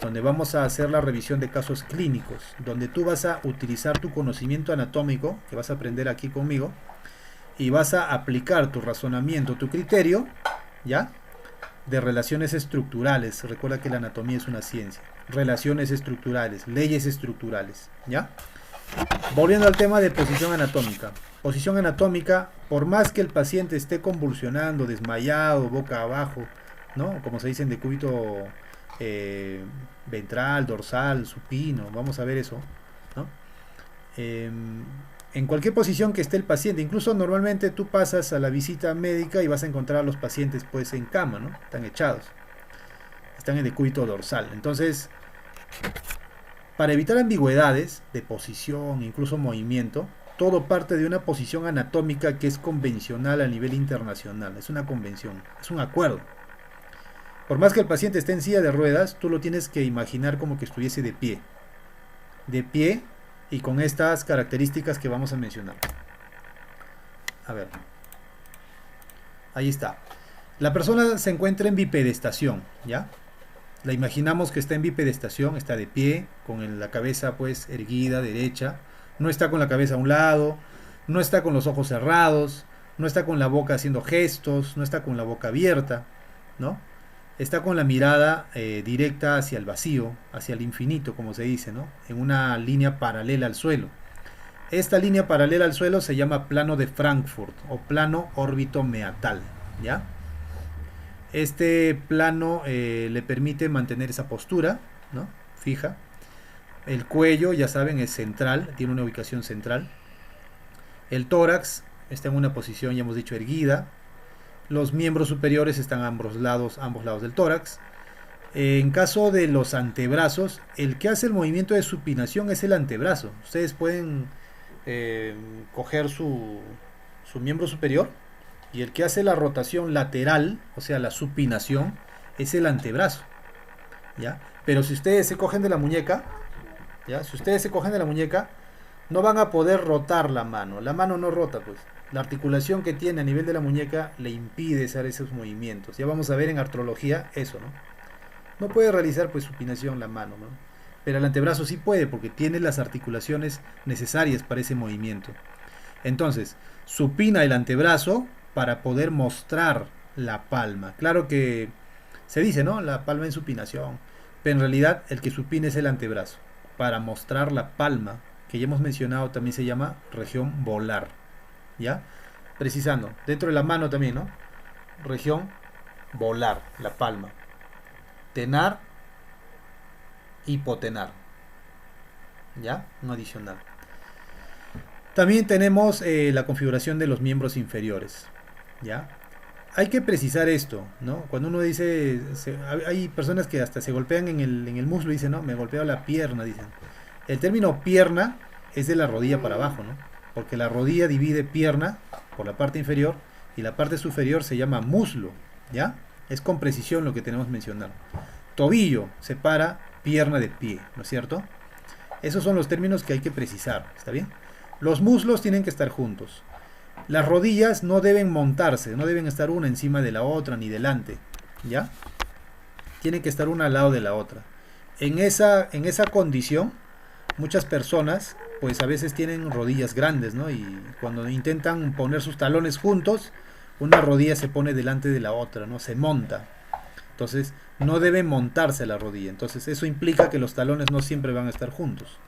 donde vamos a hacer la revisión de casos clínicos, donde tú vas a utilizar tu conocimiento anatómico, que vas a aprender aquí conmigo, y vas a aplicar tu razonamiento, tu criterio, ¿ya? De relaciones estructurales. Recuerda que la anatomía es una ciencia. Relaciones estructurales, leyes estructurales, ¿ya? Volviendo al tema de posición anatómica. Posición anatómica, por más que el paciente esté convulsionando, desmayado, boca abajo, ¿no? Como se dice en decúbito ventral, dorsal, supino, vamos a ver eso, ¿no? En cualquier posición que esté el paciente, incluso normalmente tú pasas a la visita médica y vas a encontrar a los pacientes pues en cama, ¿no? Están echados, están en decúbito dorsal. Entonces, para evitar ambigüedades de posición, incluso movimiento, todo parte de una posición anatómica que es convencional a nivel internacional, es una convención, es un acuerdo. Por más que el paciente esté en silla de ruedas, tú lo tienes que imaginar como que estuviese de pie y con estas características que vamos a mencionar. A ver, ahí está. La persona se encuentra en bipedestación, ¿ya? La imaginamos que está en bipedestación, está de pie, con la cabeza pues erguida, derecha, no está con la cabeza a un lado, no está con los ojos cerrados, no está con la boca haciendo gestos, no está con la boca abierta, ¿no? Está con la mirada directa hacia el vacío, hacia el infinito, como se dice, ¿no? En una línea paralela al suelo. Esta línea paralela al suelo se llama plano de Frankfurt o plano órbito meatal, ¿ya? Este plano le permite mantener esa postura, ¿no? Fija. El cuello, ya saben, es central, tiene una ubicación central. El tórax está en una posición, ya hemos dicho, erguida. Los miembros superiores están a ambos lados del tórax. En caso de los antebrazos, el que hace el movimiento de supinación es el antebrazo. Ustedes pueden coger su miembro superior Y el que hace la rotación lateral, o sea, la supinación, es el antebrazo, ¿ya? Pero si ustedes se cogen de la muñeca, ¿ya? Si ustedes se cogen de la muñeca, no van a poder rotar la mano no rota, pues. La articulación que tiene a nivel de la muñeca le impide hacer esos movimientos. Ya vamos a ver en artrología eso, ¿no? No puede realizar pues supinación la mano, ¿no? Pero el antebrazo sí puede porque tiene las articulaciones necesarias para ese movimiento. Entonces, supina el antebrazo para poder mostrar la palma. Claro que se dice, ¿no? La palma en supinación. Pero en realidad el que supina es el antebrazo. Para mostrar la palma, que ya hemos mencionado, también se llama región volar. ¿Ya? Precisando. Dentro de la mano también, ¿no? Región volar, la palma. Tenar, hipotenar. ¿Ya? Un adicional. También tenemos la configuración de los miembros inferiores. ¿Ya? Hay que precisar esto, ¿no? Cuando uno dice, hay personas que hasta se golpean en el muslo y dicen, no, me golpeo la pierna, dicen. El término pierna es de la rodilla para abajo, ¿no? Porque la rodilla divide pierna por la parte inferior y la parte superior se llama muslo, ¿ya? Es con precisión lo que tenemos que mencionar. Tobillo separa pierna de pie, ¿no es cierto? Esos son los términos que hay que precisar, ¿está bien? Los muslos tienen que estar juntos. Las rodillas no deben montarse, no deben estar una encima de la otra ni delante, ¿ya? Tienen que estar una al lado de la otra. En esa condición, muchas personas, pues a veces tienen rodillas grandes, ¿no? Y cuando intentan poner sus talones juntos, una rodilla se pone delante de la otra, ¿no? Se monta. Entonces, no debe montarse la rodilla. Entonces, eso implica que los talones no siempre van a estar juntos.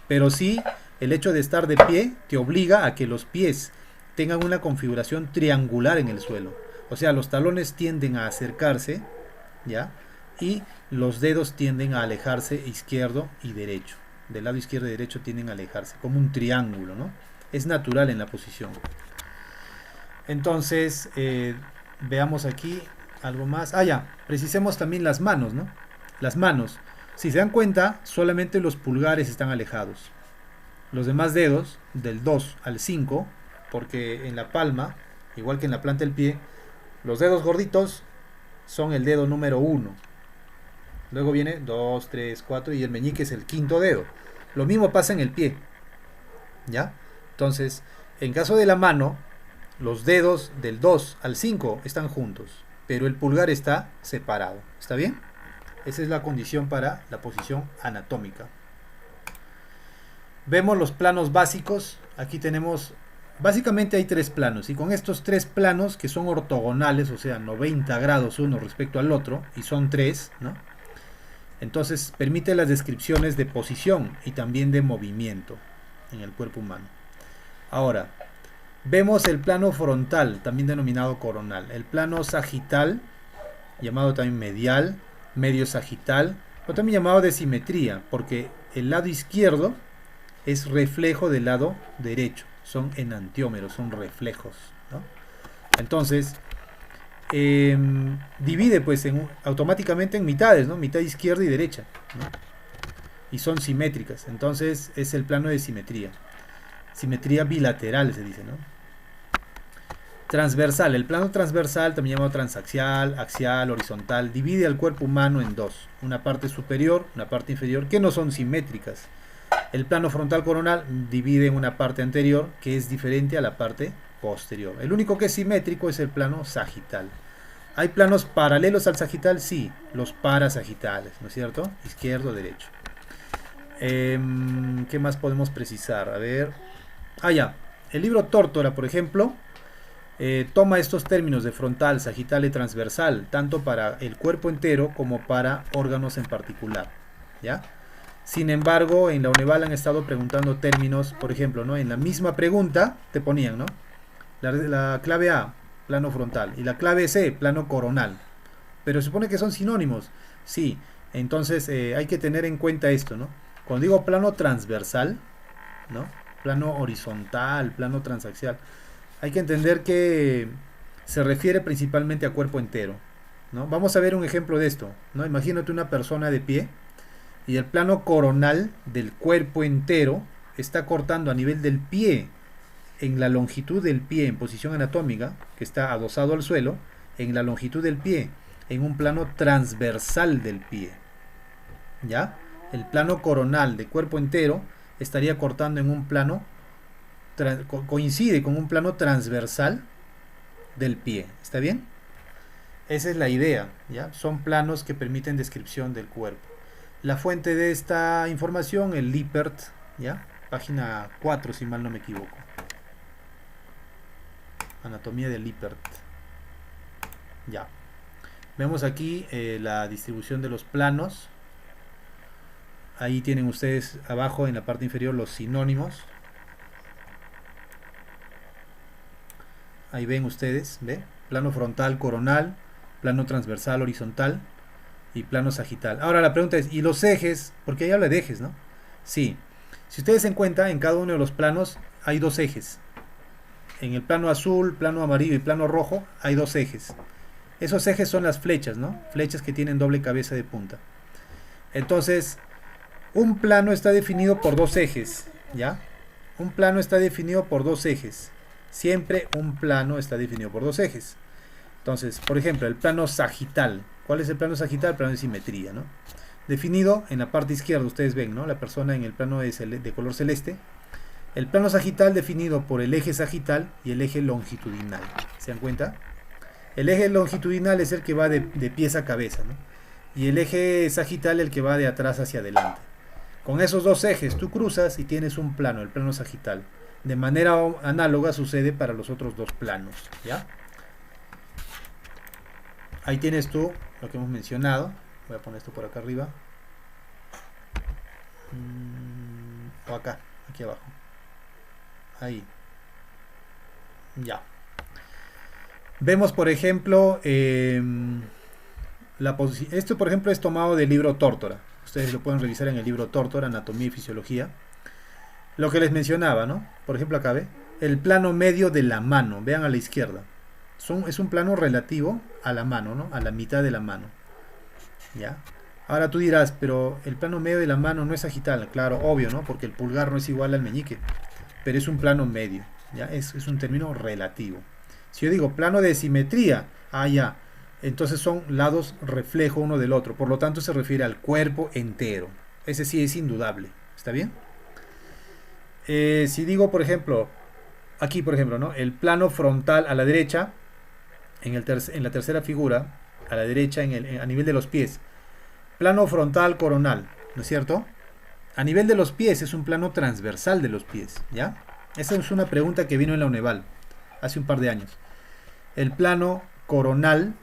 Pero sí, el hecho de estar de pie te obliga a que los pies tengan una configuración triangular en el suelo. O sea, los talones tienden a acercarse, ¿ya? Y los dedos tienden a alejarse izquierdo y derecho. Del lado izquierdo y derecho tienden a alejarse, como un triángulo, ¿no? Es natural en la posición. Entonces, veamos aquí algo más. Ah, ya, precisemos también las manos, ¿no? Las manos. Si se dan cuenta, solamente los pulgares están alejados. Los demás dedos, del 2 al 5, porque en la palma, igual que en la planta del pie, los dedos gorditos son el dedo número 1. Luego viene 2, 3, 4 y el meñique es el quinto dedo. Lo mismo pasa en el pie, ¿ya? Entonces, en caso de la mano, los dedos del 2 al 5 están juntos, pero el pulgar está separado. ¿Está bien? Esa es la condición para la posición anatómica. Vemos los planos básicos. Aquí tenemos, básicamente hay 3 planos, y con estos 3 planos que son ortogonales, o sea 90 grados uno respecto al otro, y son 3, ¿no? Entonces permite las descripciones de posición y también de movimiento en el cuerpo humano. Ahora, vemos el plano frontal, también denominado coronal, el plano sagital, llamado también medial, medio sagital, o también llamado de simetría, porque el lado izquierdo es reflejo del lado derecho, son enantiómeros, son reflejos, ¿no? Entonces, divide pues automáticamente en mitades, ¿no? Mitad izquierda y derecha, ¿no? Y son simétricas, entonces es el plano de simetría. Simetría bilateral se dice, ¿no? Transversal, el plano transversal, también llamado transaxial, axial, horizontal, divide al cuerpo humano en dos, una parte superior, una parte inferior, que no son simétricas. El plano frontal coronal divide en una parte anterior que es diferente a la parte posterior. El único que es simétrico es el plano sagital. ¿Hay planos paralelos al sagital? Sí, los parasagitales, ¿no es cierto? Izquierdo, derecho. ¿Qué más podemos precisar? A ver. Ah, ya. El libro Tórtora, por ejemplo, toma estos términos de frontal, sagital y transversal, tanto para el cuerpo entero como para órganos en particular, ¿ya? Sin embargo, en la UNEVAL han estado preguntando términos, por ejemplo, ¿no? En la misma pregunta te ponían, ¿no? La clave A, plano frontal, y la clave C, plano coronal. Pero se supone que son sinónimos. Sí, entonces hay que tener en cuenta esto, ¿no? Cuando digo plano transversal, ¿no? Plano horizontal, plano transaxial, hay que entender que se refiere principalmente a cuerpo entero, ¿no? Vamos a ver un ejemplo de esto, ¿no? Imagínate una persona de pie y el plano coronal del cuerpo entero está cortando a nivel del pie en la longitud del pie en posición anatómica, que está adosado al suelo, en la longitud del pie, en un plano transversal del pie. ¿Ya? El plano coronal de cuerpo entero estaría cortando en un plano, coincide con un plano transversal del pie. ¿Está bien? Esa es la idea, ¿ya? Son planos que permiten descripción del cuerpo. La fuente de esta información, el Lippert, ¿ya? Página 4, si mal no me equivoco. Anatomía de Lippert. Ya. Vemos aquí la distribución de los planos. Ahí tienen ustedes abajo en la parte inferior los sinónimos. Ahí ven ustedes, ¿ve? Plano frontal coronal, plano transversal horizontal y plano sagital. Ahora la pregunta es, ¿y los ejes? Porque ahí habla de ejes, ¿no? Sí. Si ustedes se dan cuenta, en cada uno de los planos hay dos ejes. En el plano azul, plano amarillo y plano rojo hay dos ejes. Esos ejes son las flechas, ¿no? Flechas que tienen doble cabeza de punta. Entonces, un plano está definido por dos ejes, ¿ya? Un plano está definido por dos ejes. Siempre un plano está definido por dos ejes. Entonces, por ejemplo, el plano sagital. ¿Cuál es el plano sagital? El plano de simetría, ¿no? Definido en la parte izquierda, ustedes ven, ¿no? La persona en el plano de color celeste. El plano sagital definido por el eje sagital y el eje longitudinal. ¿Se dan cuenta? El eje longitudinal es el que va de pies a cabeza, ¿no? Y el eje sagital el que va de atrás hacia adelante. Con esos dos ejes tú cruzas y tienes un plano, el plano sagital. De manera análoga sucede para los otros dos planos, ¿ya? Ahí tienes tú lo que hemos mencionado. Voy a poner esto por acá arriba. O acá, aquí abajo. Ahí. Ya. Vemos, por ejemplo, esto, por ejemplo, es tomado del libro Tórtora. Ustedes lo pueden revisar en el libro Tórtora, Anatomía y Fisiología. Lo que les mencionaba, ¿no? Por ejemplo, acá ve el plano medio de la mano. Vean a la izquierda. Es un plano relativo a la mano, ¿no? A la mitad de la mano. ¿Ya? Ahora tú dirás, pero el plano medio de la mano no es sagital. Claro, obvio, ¿no? Porque el pulgar no es igual al meñique. Pero es un plano medio. ¿Ya? Es un término relativo. Si yo digo plano de simetría, ya. Entonces son lados reflejo uno del otro. Por lo tanto se refiere al cuerpo entero. Ese sí es indudable. ¿Está bien? Si digo, por ejemplo, aquí, por ejemplo, ¿no? El plano frontal a la derecha, en la tercera figura, a la derecha, a nivel de los pies. Plano frontal coronal, ¿no es cierto? A nivel de los pies es un plano transversal de los pies, ¿ya? Esa es una pregunta que vino en la UNEVAL hace un par de años. El plano coronal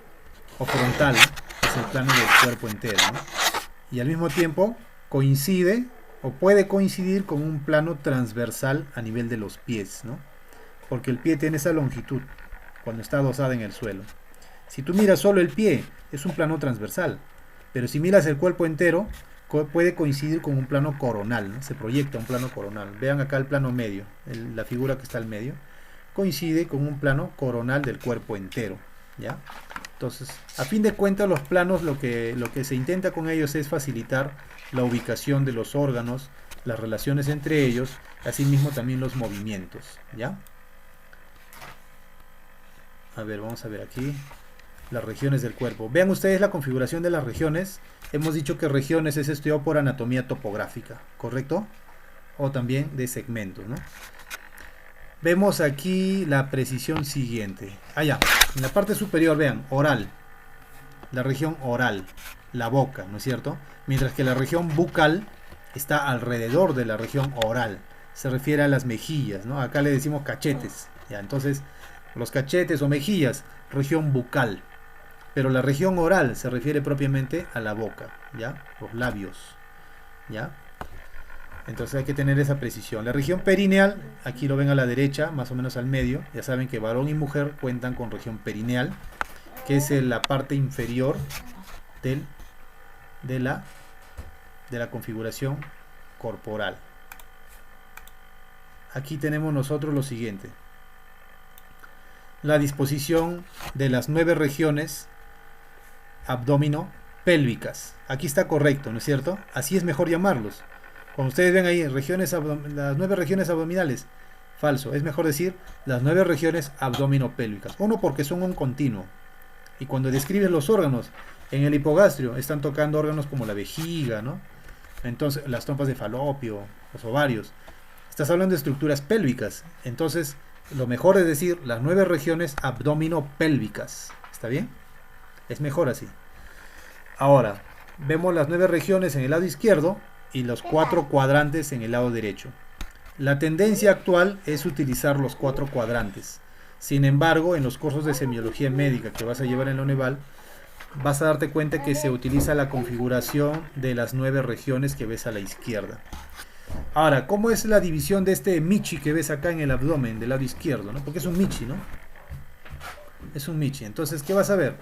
o frontal es el plano del cuerpo entero, ¿no? Y al mismo tiempo coincide o puede coincidir con un plano transversal a nivel de los pies, ¿no? Porque el pie tiene esa longitud cuando está adosada en el suelo. Si tú miras solo el pie, es un plano transversal, pero si miras el cuerpo entero, puede coincidir con un plano coronal, ¿no? Se proyecta un plano coronal. Vean acá el plano medio, la figura que está al medio, coincide con un plano coronal del cuerpo entero, ¿ya? Entonces, a fin de cuentas, los planos lo que se intenta con ellos es facilitar la ubicación de los órganos, las relaciones entre ellos, asimismo también los movimientos, ¿ya? A ver, vamos a ver aquí las regiones del cuerpo. Vean ustedes la configuración de las regiones. Hemos dicho que regiones es estudiado por anatomía topográfica, ¿correcto? O también de segmentos, ¿no? Vemos aquí la precisión siguiente. Allá, en la parte superior, vean, oral. La región oral, la boca, ¿no es cierto? Mientras que la región bucal está alrededor de la región oral. Se refiere a las mejillas, ¿no? Acá le decimos cachetes. Ya, entonces, los cachetes o mejillas, región bucal. Pero la región oral se refiere propiamente a la boca, ¿ya? Los labios, ¿ya? Entonces hay que tener esa precisión. La región perineal, aquí lo ven a la derecha, más o menos al medio. Ya saben que varón y mujer cuentan con región perineal, que es la parte inferior de la configuración corporal. Aquí tenemos nosotros lo siguiente. La disposición de las 9 regiones abdominopélvicas. Aquí está correcto, ¿no es cierto? Así es mejor llamarlos. Como ustedes ven ahí, las 9 regiones abdominales, Falso, es mejor decir las 9 regiones abdominopélvicas. Uno, porque son un continuo. Y cuando describes los órganos en el hipogastrio, están tocando órganos como la vejiga, ¿no? Entonces, las trompas de Falopio, los ovarios. Estás hablando de estructuras pélvicas. Entonces, lo mejor es decir las 9 regiones abdominopélvicas. ¿Está bien? Es mejor así. Ahora, vemos las 9 regiones en el lado izquierdo y los 4 cuadrantes en el lado derecho. La tendencia actual es utilizar los 4 cuadrantes. Sin embargo, en los cursos de semiología médica que vas a llevar en la UNEVAL, vas a darte cuenta que se utiliza la configuración de las 9 regiones que ves a la izquierda. Ahora, ¿cómo es la división de este Michi que ves acá en el abdomen del lado izquierdo, ¿no? Porque es un Michi, ¿no? Es un Michi. Entonces, ¿qué vas a ver?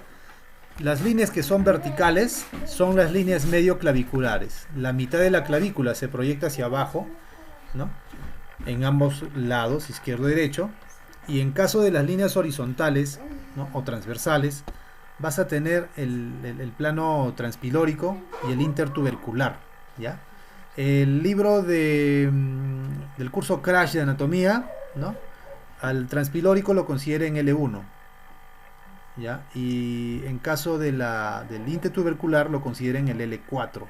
Las líneas que son verticales son las líneas medio claviculares. La mitad de la clavícula se proyecta hacia abajo, ¿no? En ambos lados, izquierdo y derecho. Y en caso de las líneas horizontales, ¿no? O transversales, vas a tener el plano transpilórico y el intertubercular, ¿ya? El libro del curso Crash de anatomía, ¿no? Al transpilórico lo considera en L1, ¿ya? Y en caso del intertubercular lo considera en el L4.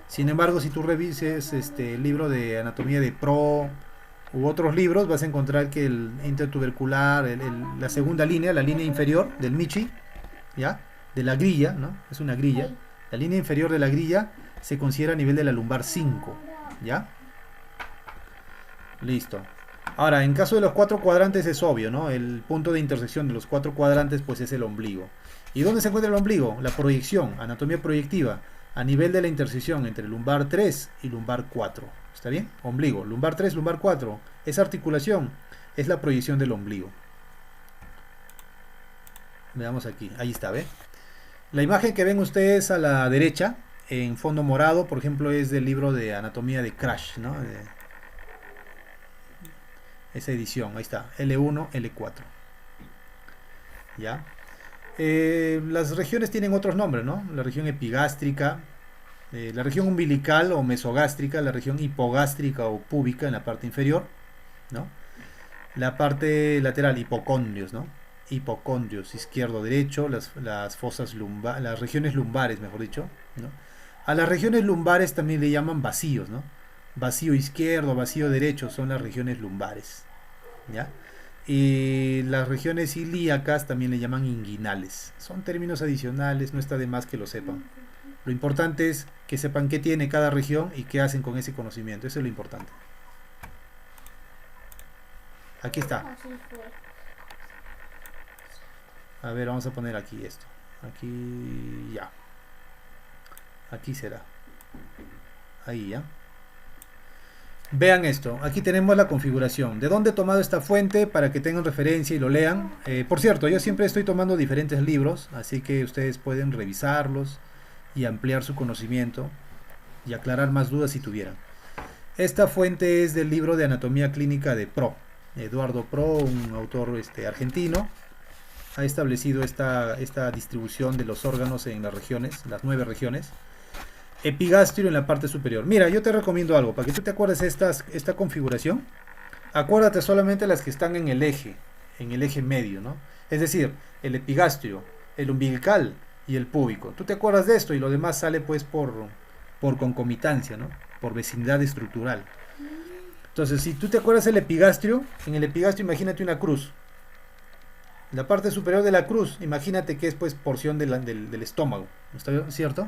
Sin embargo, si tú revises el libro de anatomía de Pro u otros libros, vas a encontrar que el intertubercular, la segunda línea, la línea inferior del Michi, ¿ya? De la grilla, ¿no? Es una grilla. La línea inferior de la grilla se considera a nivel de la lumbar 5, ¿ya? Listo. Ahora, en caso de los 4 cuadrantes es obvio, ¿no? El punto de intersección de los 4 cuadrantes pues es el ombligo. ¿Y dónde se encuentra el ombligo? La proyección, anatomía proyectiva, a nivel de la intersección entre lumbar 3 y lumbar 4. ¿Está bien? Ombligo, lumbar 3, lumbar 4. Esa articulación es la proyección del ombligo. Veamos aquí, ahí está, ¿ve? La imagen que ven ustedes a la derecha, en fondo morado, por ejemplo, es del libro de anatomía de Crash, ¿no? Esa edición, ahí está, L1, L4. ¿Ya? Las regiones tienen otros nombres, ¿no? La región epigástrica, la región umbilical o mesogástrica, la región hipogástrica o púbica en la parte inferior, ¿no? La parte lateral, hipocondrios, ¿no? Hipocondrios, izquierdo, derecho, las fosas lumbares, las regiones lumbares, mejor dicho, ¿no? A las regiones lumbares también le llaman vacíos, ¿no? Vacío izquierdo, vacío derecho son las regiones lumbares, ¿ya? Y las regiones ilíacas también le llaman inguinales. Son términos adicionales, no está de más que lo sepan. Lo importante es que sepan qué tiene cada región y qué hacen con ese conocimiento. Eso es lo importante. Aquí está. A ver, vamos a poner aquí esto. Aquí ya. Aquí será. Ahí ya. Vean esto, aquí tenemos la configuración. ¿De dónde he tomado esta fuente? Para que tengan referencia y lo lean. Por cierto, yo siempre estoy tomando diferentes libros, así que ustedes pueden revisarlos y ampliar su conocimiento y aclarar más dudas si tuvieran. Esta fuente es del libro de anatomía clínica de Pro. Eduardo Pro, un autor argentino, ha establecido esta distribución de los órganos en las regiones, las 9 regiones. Epigastrio en la parte superior. Mira, yo te recomiendo algo, para que tú te acuerdes esta configuración, acuérdate solamente las que están en el eje medio, ¿no? Es decir, el epigastrio, el umbilical y el púbico. Tú te acuerdas de esto y lo demás sale pues por concomitancia, ¿no? Por vecindad estructural. Entonces, si tú te acuerdas del epigastrio, en el epigastrio imagínate una cruz. La parte superior de la cruz, imagínate que es pues porción del estómago, ¿no está cierto?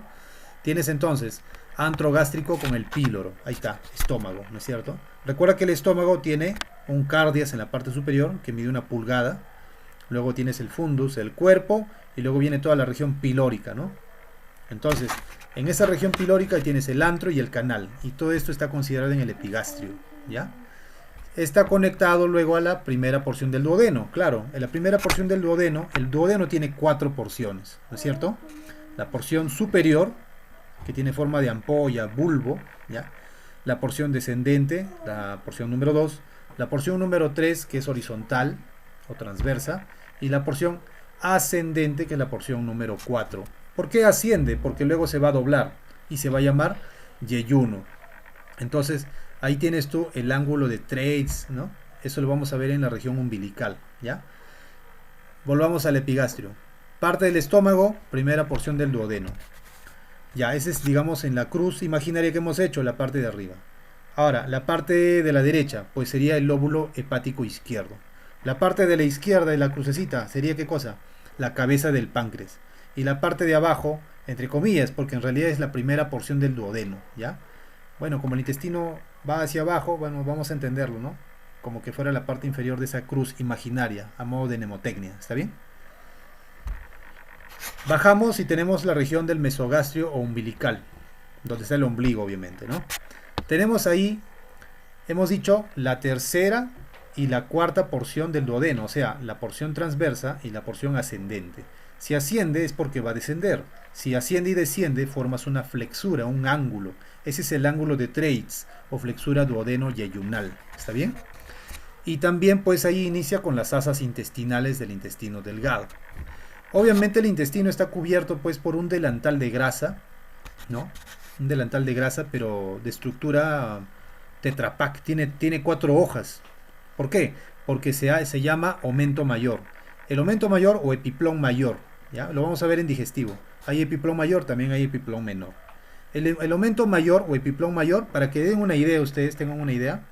Tienes entonces antro gástrico con el píloro, ahí está, estómago, ¿no es cierto? Recuerda que el estómago tiene un cardias en la parte superior que mide 1 pulgada, luego tienes el fundus, el cuerpo, y luego viene toda la región pilórica, ¿no? Entonces, en esa región pilórica tienes el antro y el canal, y todo esto está considerado en el epigastrio, ¿ya? Está conectado luego a la primera porción del duodeno, claro, en la primera porción del duodeno, el duodeno tiene 4 porciones, ¿no es cierto? La porción superior, que tiene forma de ampolla, bulbo, ¿ya? La porción descendente, la porción número 2, la porción número 3, que es horizontal o transversa, y la porción ascendente, que es la porción número 4. ¿Por qué asciende? Porque luego se va a doblar y se va a llamar yeyuno. Entonces, ahí tienes tú el ángulo de Treitz, ¿no? Eso lo vamos a ver en la región umbilical, ¿ya? Volvamos al epigastrio. Parte del estómago, primera porción del duodeno. Ya, ese es, digamos, en la cruz imaginaria que hemos hecho, la parte de arriba. Ahora, la parte de la derecha, pues sería el lóbulo hepático izquierdo. La parte de la izquierda de la crucecita sería ¿qué cosa? La cabeza del páncreas. Y la parte de abajo, entre comillas, porque en realidad es la primera porción del duodeno, ¿ya? Bueno, como el intestino va hacia abajo, bueno, vamos a entenderlo, ¿no? Como que fuera la parte inferior de esa cruz imaginaria, a modo de mnemotecnia, ¿está bien? Bajamos y tenemos la región del mesogastrio o umbilical, donde está el ombligo, obviamente, ¿no? Tenemos ahí, hemos dicho, la tercera y la cuarta porción del duodeno, o sea, la porción transversa y la porción ascendente. Si asciende es porque va a descender. Si asciende y desciende, formas una flexura, un ángulo. Ese es el ángulo de Treitz o flexura duodeno-yeyunal. ¿Está bien? Y también pues ahí inicia con las asas intestinales del intestino delgado. Obviamente el intestino está cubierto pues por un delantal de grasa, ¿no? Un delantal de grasa, pero de estructura Tetra Pak. Tiene 4 hojas. ¿Por qué? Porque se llama aumento mayor. El aumento mayor o epiplón mayor, ¿ya? Lo vamos a ver en digestivo. Hay epiplón mayor, también hay epiplón menor. El aumento mayor o epiplón mayor, para que den una idea, ustedes tengan una idea,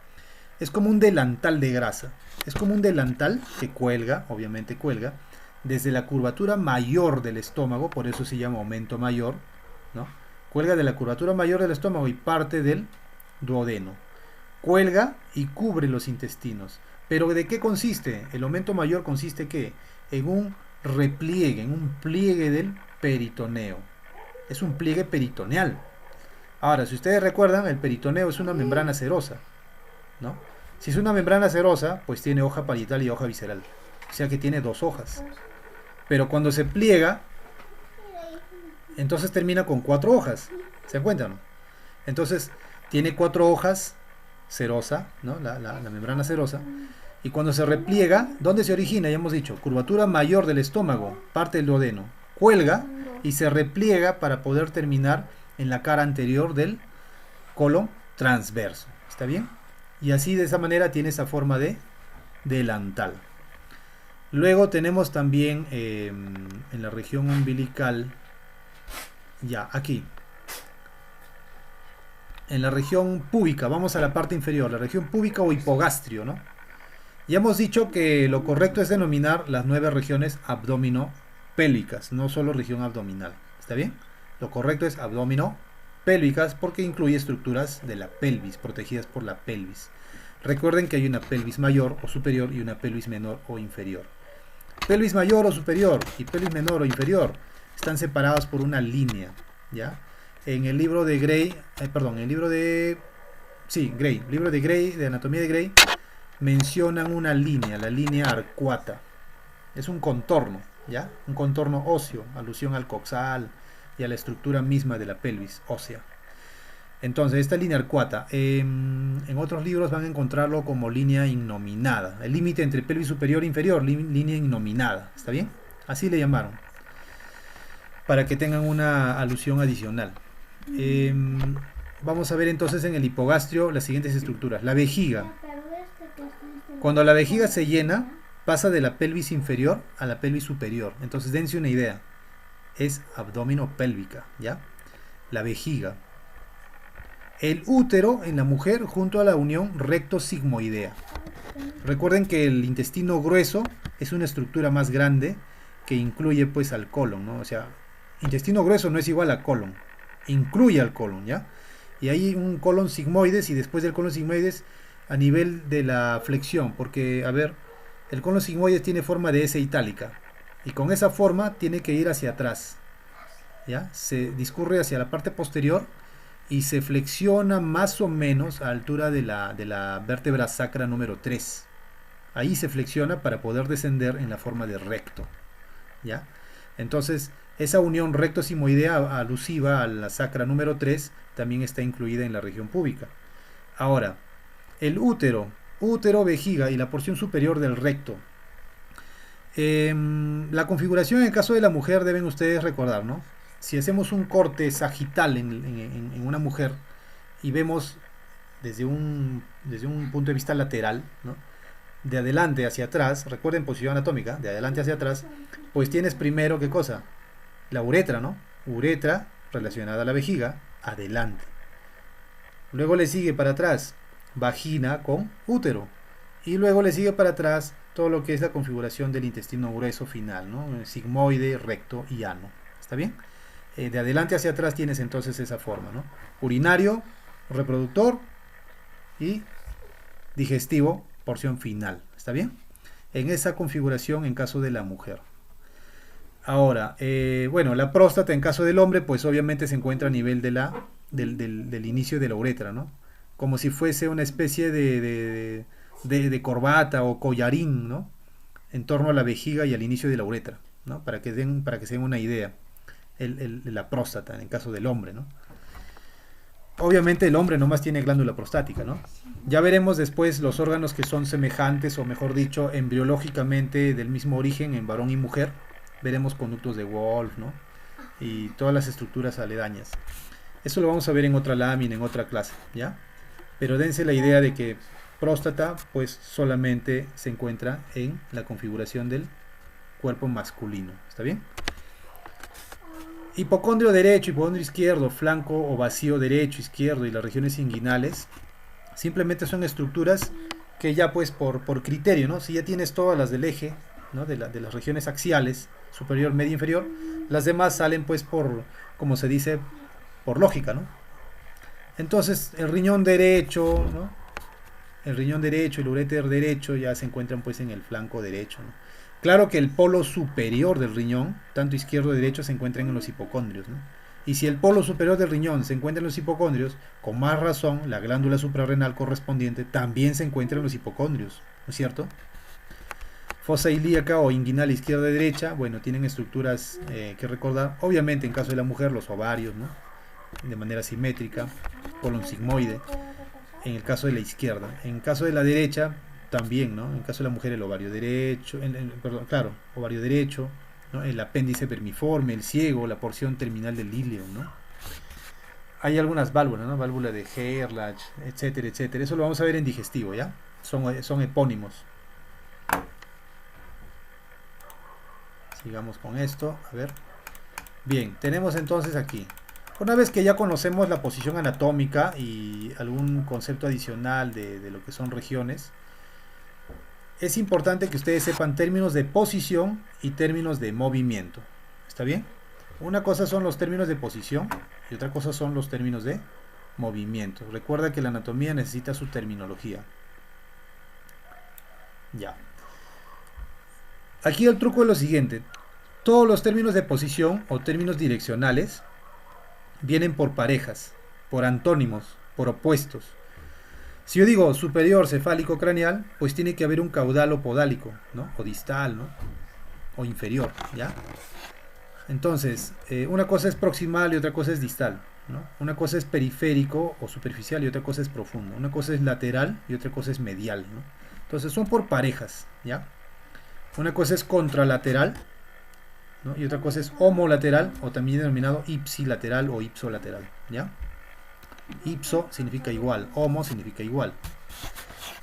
es como un delantal de grasa. Es como un delantal que cuelga, obviamente cuelga, desde la curvatura mayor del estómago, por eso se llama aumento mayor, ¿no? Cuelga de la curvatura mayor del estómago y parte del duodeno. Cuelga y cubre los intestinos. ¿Pero de qué consiste? El aumento mayor consiste ¿qué? En un repliegue, en un pliegue del peritoneo. Es un pliegue peritoneal. Ahora, si ustedes recuerdan, el peritoneo es una membrana serosa, ¿no? Si es una membrana serosa, pues tiene hoja parietal y hoja visceral. O sea que tiene 2 hojas. Pero cuando se pliega, entonces termina con 4 hojas. ¿Se dan cuenta, no? Entonces, tiene 4 hojas serosa, ¿no? La membrana serosa. Y cuando se repliega, ¿dónde se origina? Ya hemos dicho, curvatura mayor del estómago, parte del duodeno. Cuelga y se repliega para poder terminar en la cara anterior del colon transverso. ¿Está bien? Y así de esa manera tiene esa forma de delantal. Luego tenemos también en la región umbilical, ya aquí, en la región púbica, vamos a la parte inferior, la región púbica o hipogastrio, ¿no? Ya hemos dicho que lo correcto es denominar las 9 regiones abdominopélvicas, no solo región abdominal. ¿Está bien? Lo correcto es abdominopélvicas porque incluye estructuras de la pelvis, protegidas por la pelvis. Recuerden que hay una pelvis mayor o superior y una pelvis menor o inferior. Pelvis mayor o superior y pelvis menor o inferior están separadas por una línea, ¿ya? En el libro de Gray, libro de Gray, de anatomía de Gray, mencionan una línea, la línea arcuata. Es un contorno, ¿ya? Un contorno óseo, alusión al coxal y a la estructura misma de la pelvis ósea. Entonces, esta línea arcuata, en otros libros van a encontrarlo como línea innominada. El límite entre pelvis superior e inferior, línea innominada. ¿Está bien? Así le llamaron. Para que tengan una alusión adicional. Vamos a ver entonces en el hipogastrio las siguientes estructuras. La vejiga. Cuando la vejiga se llena, pasa de la pelvis inferior a la pelvis superior. Entonces, dense una idea. Es abdominopélvica, ¿ya? La vejiga. El útero en la mujer junto a la unión recto-sigmoidea. Recuerden que el intestino grueso es una estructura más grande que incluye pues al colon, ¿no? O sea, intestino grueso no es igual a colon, incluye al colon, ¿ya? Y hay un colon sigmoides y después del colon sigmoides a nivel de la flexión, porque, a ver, el colon sigmoides tiene forma de S itálica y con esa forma tiene que ir hacia atrás, ¿ya? Se discurre hacia la parte posterior y se flexiona más o menos a altura de la vértebra sacra número 3. Ahí se flexiona para poder descender en la forma de recto, ¿ya? Entonces, esa unión recto-sigmoidea alusiva a la sacra número 3 también está incluida en la región púbica. Ahora, el útero, vejiga y la porción superior del recto. La configuración en el caso de la mujer deben ustedes recordar, ¿no? Si hacemos un corte sagital en una mujer y vemos desde un punto de vista lateral, ¿no? de adelante hacia atrás, recuerden posición anatómica, de adelante hacia atrás, pues tienes primero, ¿qué cosa? La uretra, ¿no? Uretra relacionada a la vejiga, adelante. Luego le sigue para atrás, vagina con útero. Y luego le sigue para atrás todo lo que es la configuración del intestino grueso final, ¿no? Sigmoide, recto y ano. ¿Está bien? De adelante hacia atrás tienes entonces esa forma, ¿no? Urinario, reproductor y digestivo, porción final. ¿Está bien? En esa configuración en caso de la mujer. Ahora, bueno, la próstata en caso del hombre, pues obviamente se encuentra a nivel de del inicio de la uretra, ¿no? Como si fuese una especie de corbata o collarín, ¿no? En torno a la vejiga y al inicio de la uretra, ¿no? Para que se den una idea, la próstata en el caso del hombre, ¿no? Obviamente el hombre nomás tiene glándula prostática, ¿no? Ya veremos después los órganos que son semejantes, o mejor dicho, embriológicamente del mismo origen en varón y mujer. Veremos conductos de Wolf, ¿no? Y todas las estructuras aledañas. Eso lo vamos a ver en otra lámina, en otra clase, ¿ya? Pero dense la idea de que próstata, pues solamente se encuentra en la configuración del cuerpo masculino, ¿está bien? Hipocondrio derecho, hipocondrio izquierdo, flanco o vacío derecho, izquierdo y las regiones inguinales simplemente son estructuras que ya pues por criterio, ¿no? Si ya tienes todas las del eje, ¿no? De las regiones axiales, superior, medio, inferior, las demás salen pues por, como se dice, por lógica, ¿no? Entonces el riñón derecho, ¿no? El riñón derecho y el uréter derecho ya se encuentran pues en el flanco derecho, ¿no? Claro que el polo superior del riñón, tanto izquierdo y derecho, se encuentran en los hipocondrios, ¿no? Y si el polo superior del riñón se encuentra en los hipocondrios, con más razón la glándula suprarrenal correspondiente también se encuentra en los hipocondrios, ¿no es cierto? Fosa ilíaca o inguinal izquierda y derecha, bueno, tienen estructuras que recordar. Obviamente en caso de la mujer los ovarios, ¿no? De manera simétrica, colon sigmoide. En el caso de la izquierda. En el caso de la derecha también, ¿no? En el caso de la mujer el ovario derecho, perdón, claro, ovario derecho, ¿no? El apéndice vermiforme, el ciego, la porción terminal del íleo, ¿no? Hay algunas válvulas, ¿no? Válvula de Gerlach, etcétera, etcétera. Eso lo vamos a ver en digestivo, ¿ya? Son epónimos. Sigamos con esto, a ver. Bien, tenemos entonces aquí. Una vez que ya conocemos la posición anatómica y algún concepto adicional de lo que son regiones, es importante que ustedes sepan términos de posición y términos de movimiento. ¿Está bien? Una cosa son los términos de posición y otra cosa son los términos de movimiento. Recuerda que la anatomía necesita su terminología. Ya. Aquí el truco es lo siguiente. Todos los términos de posición o términos direccionales vienen por parejas, por antónimos, por opuestos. Si yo digo superior cefálico craneal, pues tiene que haber un caudal o podálico, ¿no? O distal, ¿no? O inferior, ¿ya? Entonces, una cosa es proximal y otra cosa es distal, ¿no? Una cosa es periférico o superficial y otra cosa es profundo. Una cosa es lateral y otra cosa es medial, ¿no? Entonces son por parejas, ¿ya? Una cosa es contralateral, ¿no? Y otra cosa es homolateral o también denominado ipsilateral o ipsolateral, ¿ya? Ipso significa igual, homo significa igual.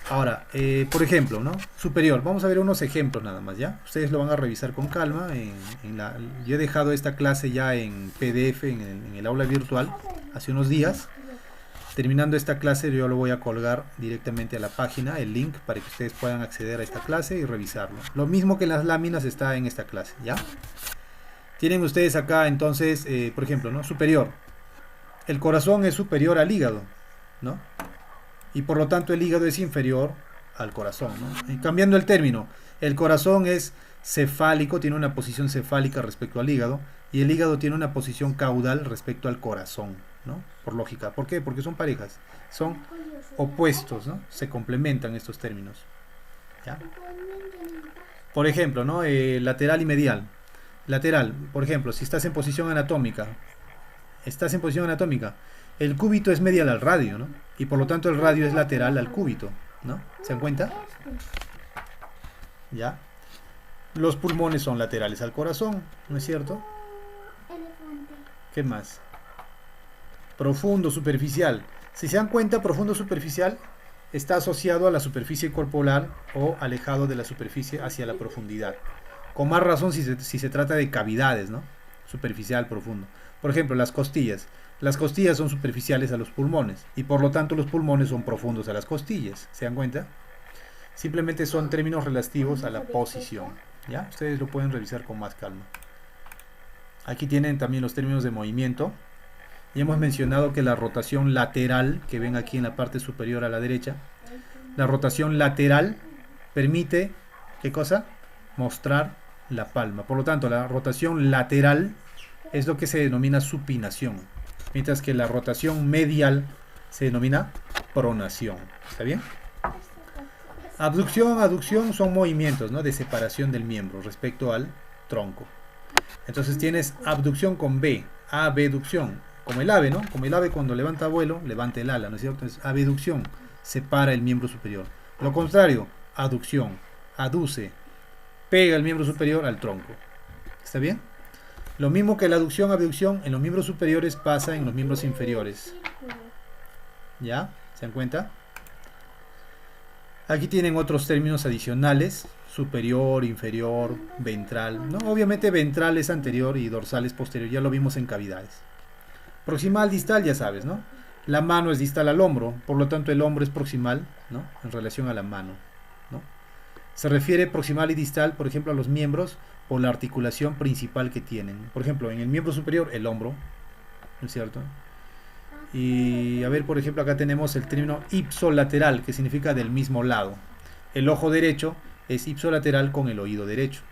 Ahora, por ejemplo, ¿no? Superior, vamos a ver unos ejemplos nada más, ¿ya? Ustedes lo van a revisar con calma. Yo he dejado esta clase ya en PDF en el aula virtual hace unos días. Terminando esta clase yo lo voy a colgar directamente a la página, el link, para que ustedes puedan acceder a esta clase y revisarlo. Lo mismo que en las láminas está en esta clase, ¿ya? Tienen ustedes acá entonces, por ejemplo, ¿no? Superior. El corazón es superior al hígado, ¿no? Y por lo tanto el hígado es inferior al corazón, ¿no? Y cambiando el término, el corazón es cefálico, tiene una posición cefálica respecto al hígado, y el hígado tiene una posición caudal respecto al corazón, ¿no? Por lógica. ¿Por qué? Porque son parejas, son opuestos, ¿no? Se complementan estos términos, ¿ya? Por ejemplo, ¿no? Lateral y medial. Lateral, por ejemplo, si estás en posición anatómica, el cúbito es medial al radio, ¿no? Y por lo tanto el radio es lateral al cúbito, ¿no? ¿Se dan cuenta? ¿Ya? Los pulmones son laterales al corazón, ¿no es cierto? ¿Qué más? Profundo, superficial. Si se dan cuenta, profundo, superficial está asociado a la superficie corporal o alejado de la superficie hacia la profundidad. Con más razón si se trata de cavidades, ¿no? Superficial, profundo. Por ejemplo, las costillas. Las costillas son superficiales a los pulmones y por lo tanto los pulmones son profundos a las costillas. ¿Se dan cuenta? Simplemente son términos relativos a la posición. ¿Ya? Ustedes lo pueden revisar con más calma. Aquí tienen también los términos de movimiento. Ya hemos mencionado que la rotación lateral, que ven aquí en la parte superior a la derecha, la rotación lateral permite, ¿qué cosa? Mostrar la palma. Por lo tanto, la rotación lateral es lo que se denomina supinación, mientras que la rotación medial se denomina pronación. ¿Está bien? Abducción, aducción son movimientos, ¿no?, de separación del miembro respecto al tronco. Entonces tienes abducción con B, abducción, como el ave, ¿no? Como el ave cuando levanta vuelo, levanta el ala, ¿no es cierto? Entonces, abducción, separa el miembro superior. Lo contrario, aducción, aduce, pega el miembro superior al tronco. ¿Está bien? Lo mismo que la aducción, abducción en los miembros superiores pasa en los miembros inferiores. ¿Ya? ¿Se dan cuenta? Aquí tienen otros términos adicionales: superior, inferior, ventral, ¿no? Obviamente ventral es anterior y dorsal es posterior, ya lo vimos en cavidades. Proximal, distal, ya sabes, ¿no? La mano es distal al hombro, por lo tanto el hombro es proximal, ¿no?, en relación a la mano, ¿no? Se refiere proximal y distal, por ejemplo, a los miembros por la articulación principal que tienen. Por ejemplo, en el miembro superior, el hombro, ¿no es cierto? Y a ver, por ejemplo, acá tenemos el término ipsolateral, que significa del mismo lado. El ojo derecho es ipsolateral con el oído derecho,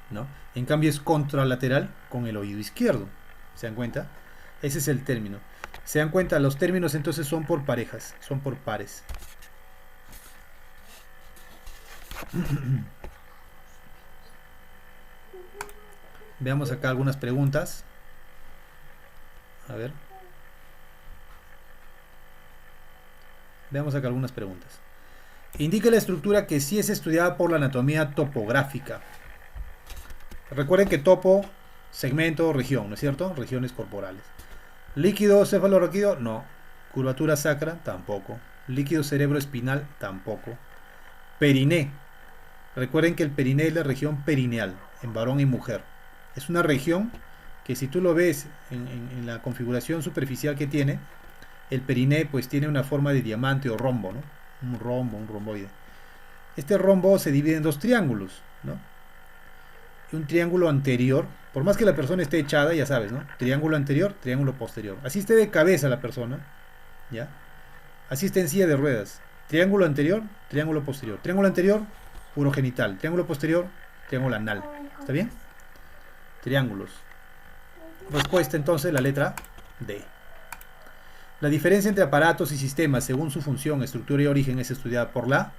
¿no? En cambio es contralateral con el oído izquierdo. ¿Se dan cuenta? Ese es el término. ¿Se dan cuenta? Los términos entonces son por parejas, son por pares. Veamos acá algunas preguntas. A ver. Veamos acá algunas preguntas. Indique la estructura que sí es estudiada por la anatomía topográfica. Recuerden que topo, segmento, región, ¿no es cierto? Regiones corporales. Líquido cefalorraquídeo, no. Curvatura sacra, tampoco. Líquido cerebroespinal, tampoco. Periné. Recuerden que el periné es la región perineal, en varón y mujer. Es una región que, si tú lo ves en la configuración superficial que tiene, el periné pues tiene una forma de diamante o rombo, ¿no? Un rombo, un romboide. Este rombo se divide en dos triángulos, ¿no? Y un triángulo anterior, por más que la persona esté echada, ya sabes, ¿no? Triángulo anterior, triángulo posterior. Así esté de cabeza la persona, ¿ya? Así esté en silla de ruedas. Triángulo anterior, triángulo posterior. Triángulo anterior, urogenital. Triángulo posterior, triángulo anal. ¿Está bien? Triángulos. Respuesta entonces, la letra D. La diferencia entre aparatos y sistemas según su función, estructura y origen es estudiada por la,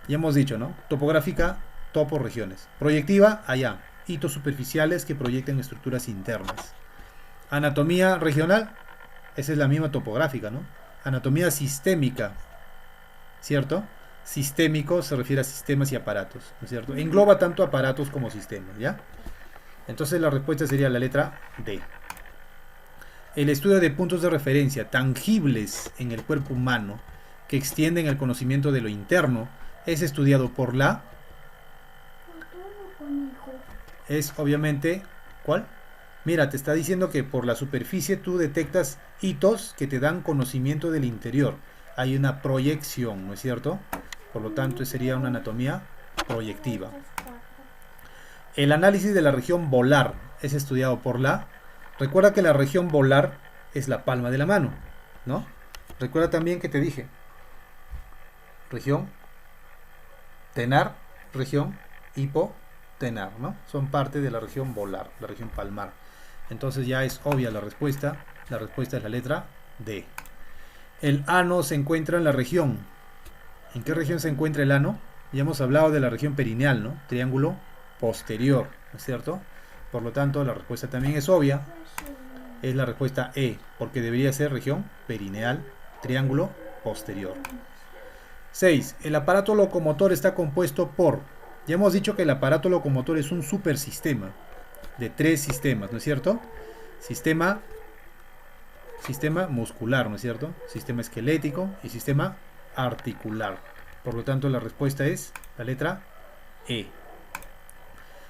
ya hemos dicho, ¿no? Topográfica, topo, regiones. Proyectiva, allá, hitos superficiales que proyectan estructuras internas. Anatomía regional, esa es la misma topográfica, ¿no? Anatomía sistémica, ¿cierto? Sistémico se refiere a sistemas y aparatos, ¿no es cierto? Engloba tanto aparatos como sistemas, ¿ya? Entonces la respuesta sería la letra D. El estudio de puntos de referencia tangibles en el cuerpo humano que extienden el conocimiento de lo interno es estudiado por la... Es obviamente... ¿Cuál? Mira, te está diciendo que por la superficie tú detectas hitos que te dan conocimiento del interior. Hay una proyección, ¿no es cierto? Por lo tanto, sería una anatomía proyectiva. El análisis de la región volar es estudiado por la... Recuerda que la región volar es la palma de la mano, ¿no? Recuerda también que te dije región tenar, región hipotenar, ¿no? Son parte de la región volar, la región palmar. Entonces ya es obvia la respuesta. La respuesta es la letra D. El ano se encuentra en la región. ¿En qué región se encuentra el ano? Ya hemos hablado de la región perineal, ¿no? Triángulo posterior, ¿no es cierto? Por lo tanto, la respuesta también es obvia. Es la respuesta E, porque debería ser región perineal, triángulo posterior. 6. El aparato locomotor está compuesto por... Ya hemos dicho que el aparato locomotor es un supersistema de 3 sistemas, ¿no es cierto? Sistema muscular, ¿no es cierto? Sistema esquelético y sistema articular. Por lo tanto, la respuesta es la letra E.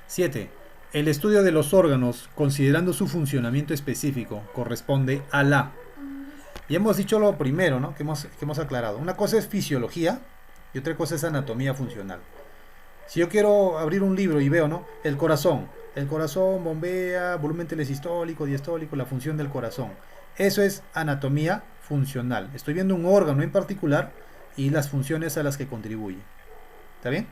7. El estudio de los órganos, considerando su funcionamiento específico, corresponde a la... Y hemos dicho lo primero, ¿no? que hemos aclarado. Una cosa es fisiología y otra cosa es anatomía funcional. Si yo quiero abrir un libro y veo, ¿no? El corazón bombea, volumen telesistólico, diastólico, la función del corazón. Eso es anatomía funcional. Estoy viendo un órgano en particular y las funciones a las que contribuye. ¿Está bien?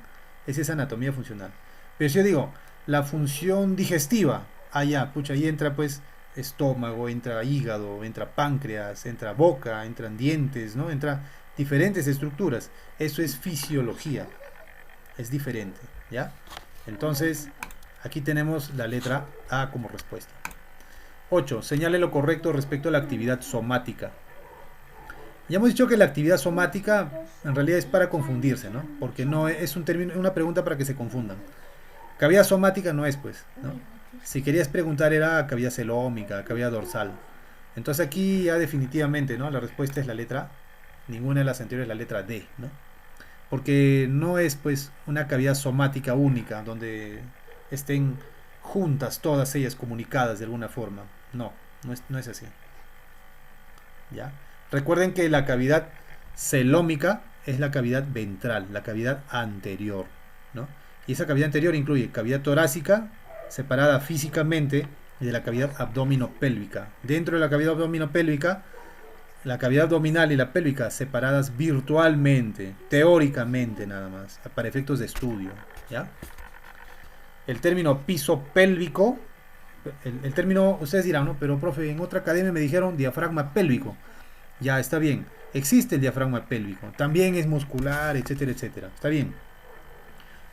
Esa es anatomía funcional. Pero si yo digo, la función digestiva, allá, pucha, ahí entra pues estómago, entra hígado, entra páncreas, entra boca, entran dientes, ¿no? Entra diferentes estructuras. Eso es fisiología. Es diferente, ¿ya? Entonces, aquí tenemos la letra A como respuesta. 8. Señale lo correcto respecto a la actividad somática. Ya hemos dicho que la actividad somática en realidad es para confundirse, ¿no? Porque no es un término, una pregunta para que se confundan. Cavidad somática no es, pues, ¿no? Si querías preguntar era cavidad celómica, cavidad dorsal. Entonces aquí ya definitivamente, ¿no? La respuesta es la letra, ninguna de las anteriores, la letra D, ¿no? Porque no es, pues, una cavidad somática única, donde estén juntas todas ellas comunicadas de alguna forma. No es así. ¿Ya? Recuerden que la cavidad celómica es la cavidad ventral, la cavidad anterior, ¿no? Y esa cavidad anterior incluye cavidad torácica, separada físicamente, de la cavidad abdominopélvica. Dentro de la cavidad abdominopélvica, la cavidad abdominal y la pélvica separadas virtualmente, teóricamente nada más, para efectos de estudio, ¿ya? El término piso pélvico, el término, ustedes dirán, ¿no? Pero profe, en otra academia me dijeron diafragma pélvico. Ya, está bien. Existe el diafragma pélvico. También es muscular, etcétera, etcétera. Está bien.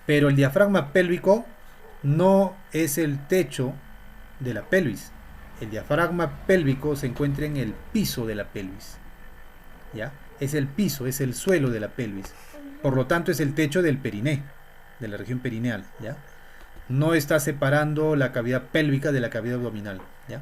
Pero el diafragma pélvico no es el techo de la pelvis. El diafragma pélvico se encuentra en el piso de la pelvis. ¿Ya? Es el piso, es el suelo de la pelvis. Por lo tanto, es el techo del periné, de la región perineal. ¿Ya? No está separando la cavidad pélvica de la cavidad abdominal. ¿Ya?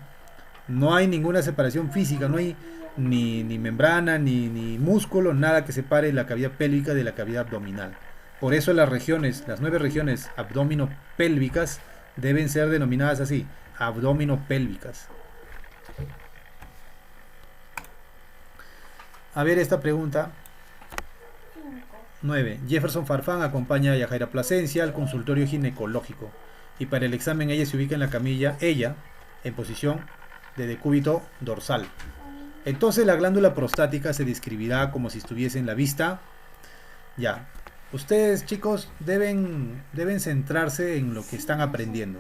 No hay ninguna separación física, no hay ni membrana, ni músculo, nada que separe la cavidad pélvica de la cavidad abdominal. Por eso las 9 regiones abdominopélvicas deben ser denominadas así, abdominopélvicas. A ver esta pregunta. 9. Jefferson Farfán acompaña a Yajaira Plasencia al consultorio ginecológico y para el examen ella se ubica en la camilla, en posición de decúbito dorsal. Entonces la glándula prostática se describirá como si estuviese en la vista. Ya, ustedes chicos deben centrarse en lo que están aprendiendo,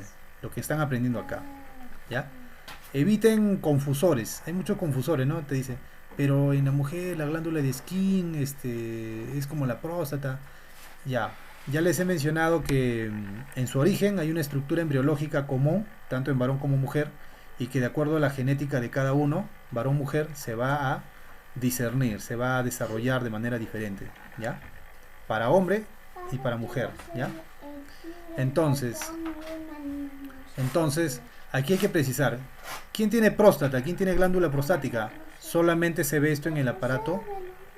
acá. ¿Ya? Eviten confusores, hay muchos confusores, ¿no? Te dice, pero en la mujer la glándula de Skin es como la próstata. Ya les he mencionado que en su origen hay una estructura embriológica común, tanto en varón como mujer, y que de acuerdo a la genética de cada uno, varón-mujer, se va a discernir, se va a desarrollar de manera diferente, ¿ya? Para hombre y para mujer, ¿ya? Entonces, aquí hay que precisar, ¿quién tiene próstata? ¿Quién tiene glándula prostática? Solamente se ve esto en el aparato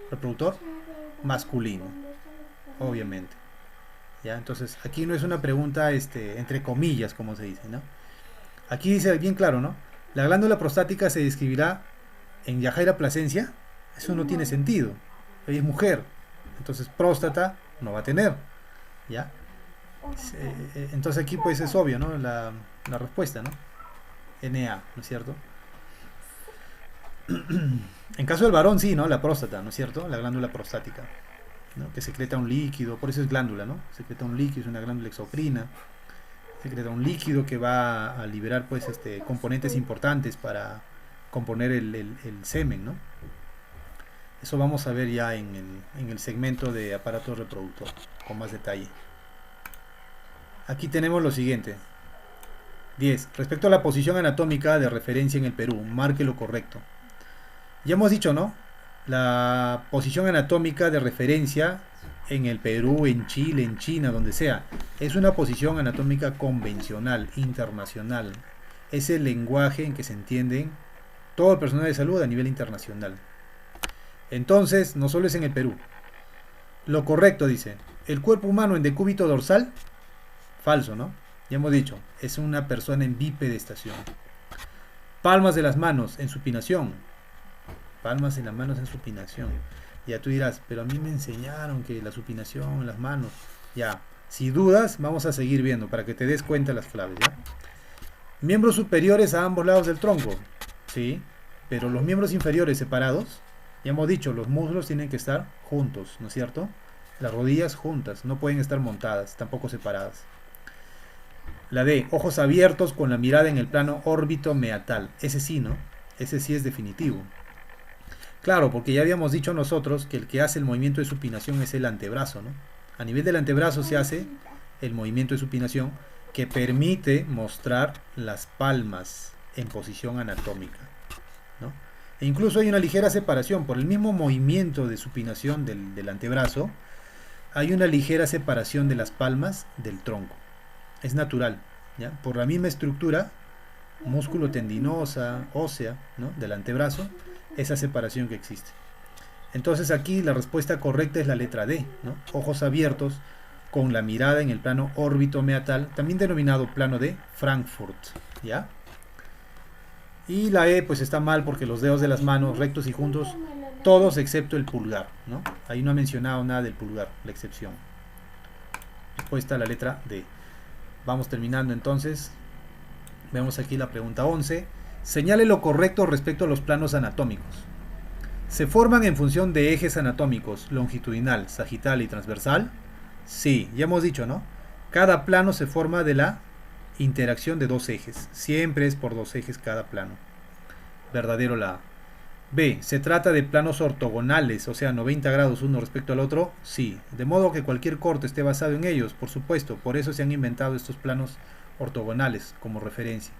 reproductor masculino, obviamente, ¿ya? Entonces, aquí no es una pregunta, entre comillas, como se dice, ¿no? Aquí dice bien claro, ¿no? La glándula prostática se describirá en Yajaira Plasencia. Eso no tiene sentido. Ella es mujer. Entonces próstata no va a tener. ¿Ya? Entonces aquí pues es obvio, ¿no? La respuesta, ¿no? NA, ¿no es cierto? En caso del varón sí, ¿no? La próstata, ¿no es cierto? La glándula prostática, ¿no? Que secreta un líquido, por eso es glándula, ¿no? Secreta un líquido, es una glándula exocrina. Secreta un líquido que va a liberar pues componentes importantes para componer el semen, ¿no? Eso vamos a ver ya en el segmento de aparato reproductor con más detalle. Aquí tenemos lo siguiente. 10. Respecto a la posición anatómica de referencia en el Perú, marque lo correcto. Ya hemos dicho, ¿no? La posición anatómica de referencia en el Perú, en Chile, en China, donde sea, es una posición anatómica convencional, internacional. Es el lenguaje en que se entienden todo el personal de salud a nivel internacional. Entonces, no solo es en el Perú, Lo correcto dice, el cuerpo humano en decúbito dorsal, falso, ¿no? Ya hemos dicho, es una persona en bipedestación. Palmas de las manos en supinación. Palmas de las manos en supinación. Ya tú dirás, pero a mí me enseñaron que la supinación en las manos. Ya, si dudas, vamos a seguir viendo para que te des cuenta las claves, ¿ya? Miembros superiores a ambos lados del tronco. Sí, pero los miembros inferiores separados, ya hemos dicho, los muslos tienen que estar juntos, ¿no es cierto? Las rodillas juntas, no pueden estar montadas, tampoco separadas. La D, ojos abiertos con la mirada en el plano órbito meatal. Ese sí, ¿no? Ese sí es definitivo. Claro, porque ya habíamos dicho nosotros que el que hace el movimiento de supinación es el antebrazo, ¿no? A nivel del antebrazo se hace el movimiento de supinación que permite mostrar las palmas en posición anatómica, ¿no? E incluso hay una ligera separación por el mismo movimiento de supinación del antebrazo. Hay una ligera separación de las palmas del tronco. Es natural, ¿ya? Por la misma estructura músculo tendinosa, ósea, ¿no? Del antebrazo, esa separación que existe. Entonces aquí la respuesta correcta es la letra D, ¿no? Ojos abiertos con la mirada en el plano órbito meatal, también denominado plano de Frankfurt, ¿ya? Y la E pues está mal porque los dedos de las manos rectos y juntos, todos excepto el pulgar, ¿no? Ahí no ha mencionado nada del pulgar, la excepción. Respuesta a la letra D. Vamos terminando entonces. Vemos aquí la pregunta 11. Señale lo correcto respecto a los planos anatómicos. ¿Se forman en función de ejes anatómicos longitudinal, sagital y transversal? Sí, ya hemos dicho, ¿no? Cada plano se forma de la interacción de dos ejes. Siempre es por dos ejes cada plano. Verdadero la A. B. ¿Se trata de planos ortogonales, o sea, 90 grados uno respecto al otro? Sí. De modo que cualquier corte esté basado en ellos, por supuesto. Por eso se han inventado estos planos ortogonales como referencia.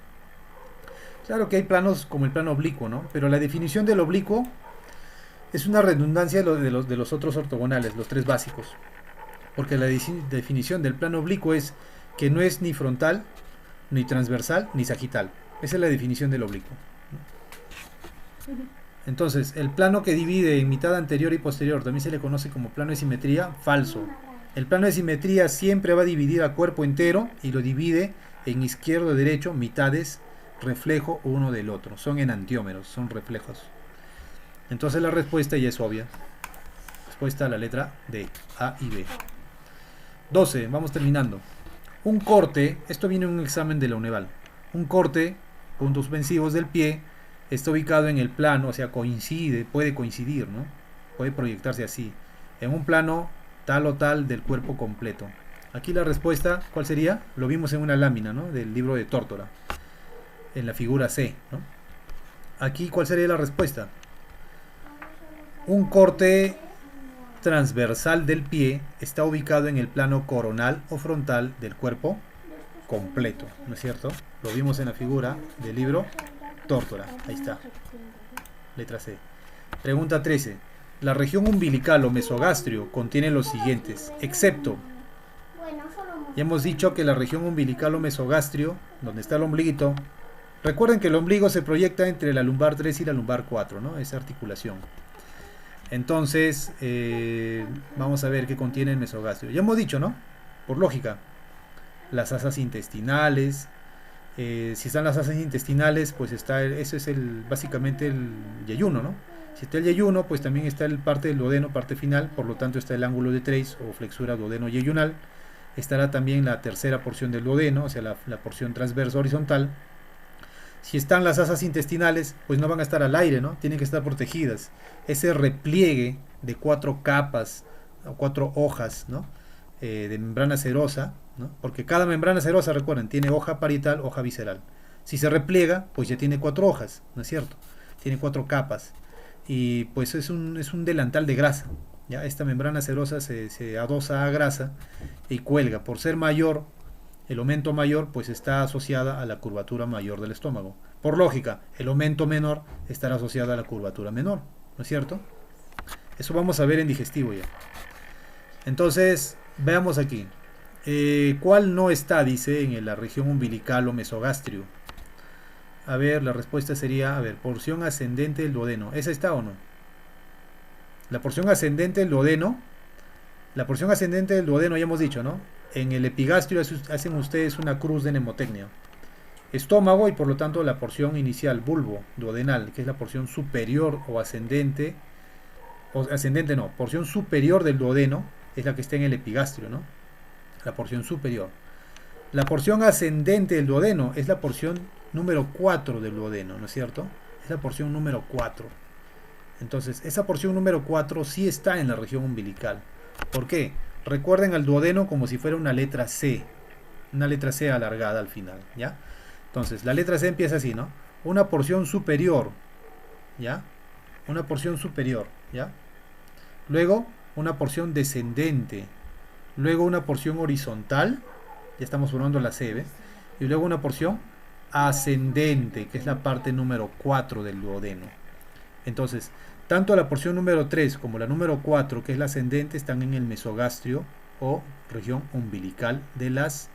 Claro que hay planos como el plano oblicuo, ¿no? Pero la definición del oblicuo es una redundancia de los otros ortogonales, los tres básicos. Porque la definición del plano oblicuo es que no es ni frontal, ni transversal, ni sagital. Esa es la definición del oblicuo. Entonces, el plano que divide en mitad anterior y posterior también se le conoce como plano de simetría, falso. El plano de simetría siempre va a dividir al cuerpo entero y lo divide en izquierdo y derecho, mitades, reflejo uno del otro. Son enantiómeros, son reflejos. Entonces la respuesta ya es obvia. Respuesta a la letra D, A y B. 12, vamos terminando. Un corte, esto viene en un examen de la UNEVAL. Un corte, puntos suspensivos del pie, está ubicado en el plano, o sea, coincide, puede coincidir, ¿no? Puede proyectarse así, en un plano tal o tal del cuerpo completo. Aquí la respuesta, ¿cuál sería? Lo vimos en una lámina, ¿no? Del libro de Tórtora, en la figura C, ¿no? Aquí, ¿cuál sería la respuesta? Un corte transversal del pie está ubicado en el plano coronal o frontal del cuerpo completo, ¿no es cierto? Lo vimos en la figura del libro Tórtora, ahí está. Letra C. Pregunta 13. La región umbilical o mesogastrio contiene los siguientes, excepto. Ya hemos dicho que la región umbilical o mesogastrio, donde está el ombliguito, recuerden que el ombligo se proyecta entre la lumbar 3 y la lumbar 4, ¿no? Esa articulación. Entonces, vamos a ver qué contiene el mesogastrio. Ya hemos dicho, ¿no? Por lógica, las asas intestinales. Si están las asas intestinales, pues está, ese es básicamente el yeyuno, ¿no? Si está el yeyuno, pues también está el parte del duodeno, parte final, por lo tanto está el ángulo de Treis o flexura duodeno-yeyunal. Estará también la tercera porción del duodeno, o sea, la porción transversa horizontal. Si están las asas intestinales, pues no van a estar al aire, ¿no? Tienen que estar protegidas. Ese repliegue de 4 capas o 4 hojas, ¿no? De membrana serosa, ¿no? Porque cada membrana serosa, recuerden, tiene hoja parietal, hoja visceral. Si se repliega, pues ya tiene 4 hojas, ¿no es cierto? Tiene 4 capas. Y pues es un delantal de grasa. ¿Ya? Esta membrana serosa se adosa a grasa y cuelga. Por ser mayor, el aumento mayor pues está asociada a la curvatura mayor del estómago. Por lógica, el aumento menor estará asociado a la curvatura menor, ¿no es cierto? Eso vamos a ver en digestivo ya. Entonces, veamos aquí. ¿Cuál no está, dice, en la región umbilical o mesogastrio? A ver, la respuesta sería, a ver, porción ascendente del duodeno. ¿Esa está o no? La porción ascendente del duodeno La porción ascendente del duodeno ya hemos dicho, ¿no? En el epigastrio hacen ustedes una cruz de mnemotecnia. Estómago y por lo tanto la porción inicial, bulbo, duodenal, que es la porción superior o ascendente no, porción superior del duodeno, es la que está en el epigastrio, ¿no? La porción superior. La porción ascendente del duodeno es la porción número 4 del duodeno, ¿no es cierto? Es la porción número 4. Entonces, esa porción número 4 sí está en la región umbilical. ¿Por qué? Recuerden al duodeno como si fuera una letra C alargada al final, ¿ya? Entonces, la letra C empieza así, ¿no? Una porción superior, ¿ya? Una porción superior, ¿ya? Luego, una porción descendente. Luego, una porción horizontal. Ya estamos formando la C, ¿ves? Y luego una porción ascendente, que es la parte número 4 del duodeno. Entonces, tanto la porción número 3 como la número 4, que es la ascendente, están en el mesogastrio o región umbilical de las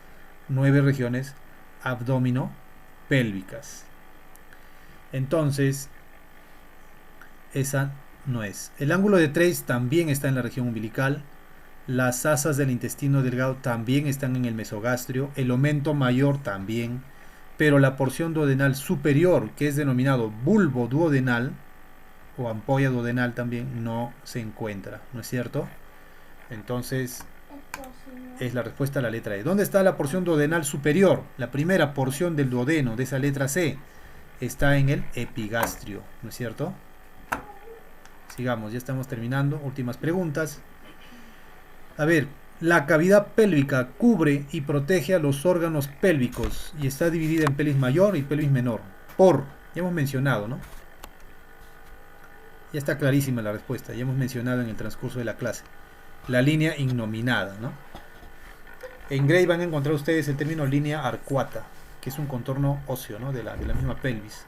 9 regiones abdominopélvicas. Entonces, esa no es. El ángulo de Treis también está en la región umbilical. Las asas del intestino delgado también están en el mesogastrio. El omento mayor también. Pero la porción duodenal superior, que es denominado bulbo duodenal, o ampolla duodenal también, no se encuentra, ¿no es cierto? Entonces, es la respuesta a la letra E. ¿Dónde está la porción duodenal superior? La primera porción del duodeno, de esa letra C, está en el epigastrio, ¿no es cierto? Sigamos, ya estamos terminando. Últimas preguntas. A ver, la cavidad pélvica cubre y protege a los órganos pélvicos y está dividida en pelvis mayor y pelvis menor. Ya hemos mencionado, ¿no? Ya está clarísima la respuesta, ya hemos mencionado en el transcurso de la clase. La línea innominada, ¿no? En Gray van a encontrar ustedes el término línea arcuata, que es un contorno óseo, ¿no? de la misma pelvis.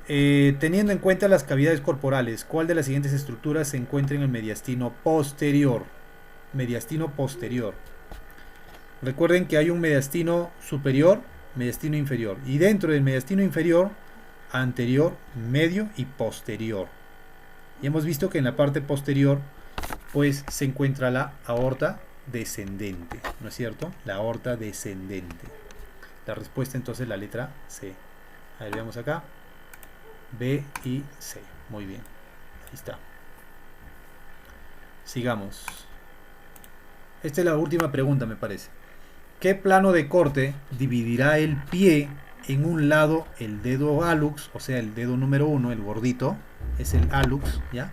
Teniendo en cuenta las cavidades corporales, ¿cuál de las siguientes estructuras se encuentra en el mediastino posterior? Mediastino posterior. Recuerden que hay un mediastino superior, mediastino inferior. Y dentro del mediastino inferior, anterior, medio y posterior. Y hemos visto que en la parte posterior, pues se encuentra la aorta descendente, ¿no es cierto? La aorta descendente. La respuesta entonces la letra C. A ver, veamos acá. B y C. Muy bien. Ahí está. Sigamos. Esta es la última pregunta, me parece. ¿Qué plano de corte dividirá el pie en un lado el dedo hallux, o sea, el dedo número 1, el gordito, es el hallux, ¿ya?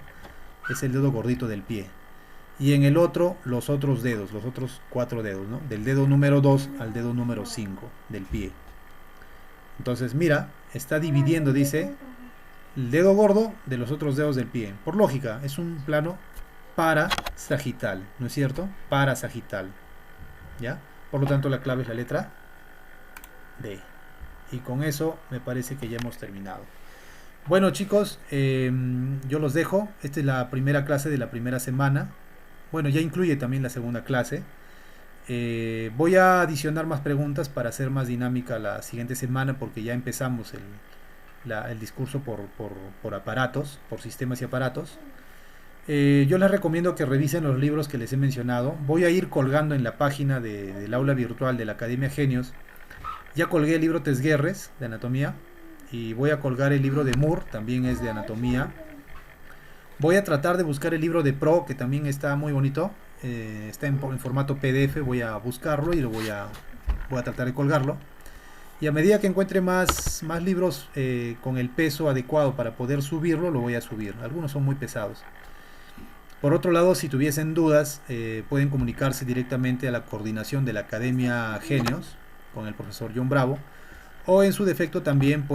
Es el dedo gordito del pie. Y en el otro, los otros dedos, los otros 4 dedos, ¿no? Del dedo número 2 al dedo número 5 del pie. Entonces, mira, está dividiendo, dice, el dedo gordo de los otros dedos del pie. Por lógica, es un plano parasagital, ¿no es cierto? Parasagital, ¿ya? Por lo tanto, la clave es la letra D. Y con eso me parece que ya hemos terminado. Bueno, chicos, yo los dejo. Esta es la primera clase de la primera semana. Bueno, ya incluye también la segunda clase. Voy a adicionar más preguntas para hacer más dinámica la siguiente semana, porque ya empezamos el discurso por aparatos, por sistemas y aparatos. Yo les recomiendo que revisen los libros que les he mencionado. Voy a ir colgando en la página del aula virtual de la Academia Genios. Ya colgué el libro Tesguerres de anatomía y voy a colgar el libro de Moore, también es de anatomía. Voy a tratar de buscar el libro de Pro, que también está muy bonito, está en formato PDF. Voy a buscarlo y voy a tratar de colgarlo. Y a medida que encuentre más libros con el peso adecuado para poder subirlo, lo voy a subir. Algunos son muy pesados. Por otro lado, si tuviesen dudas, pueden comunicarse directamente a la coordinación de la Academia Genios con el profesor John Bravo, o en su defecto también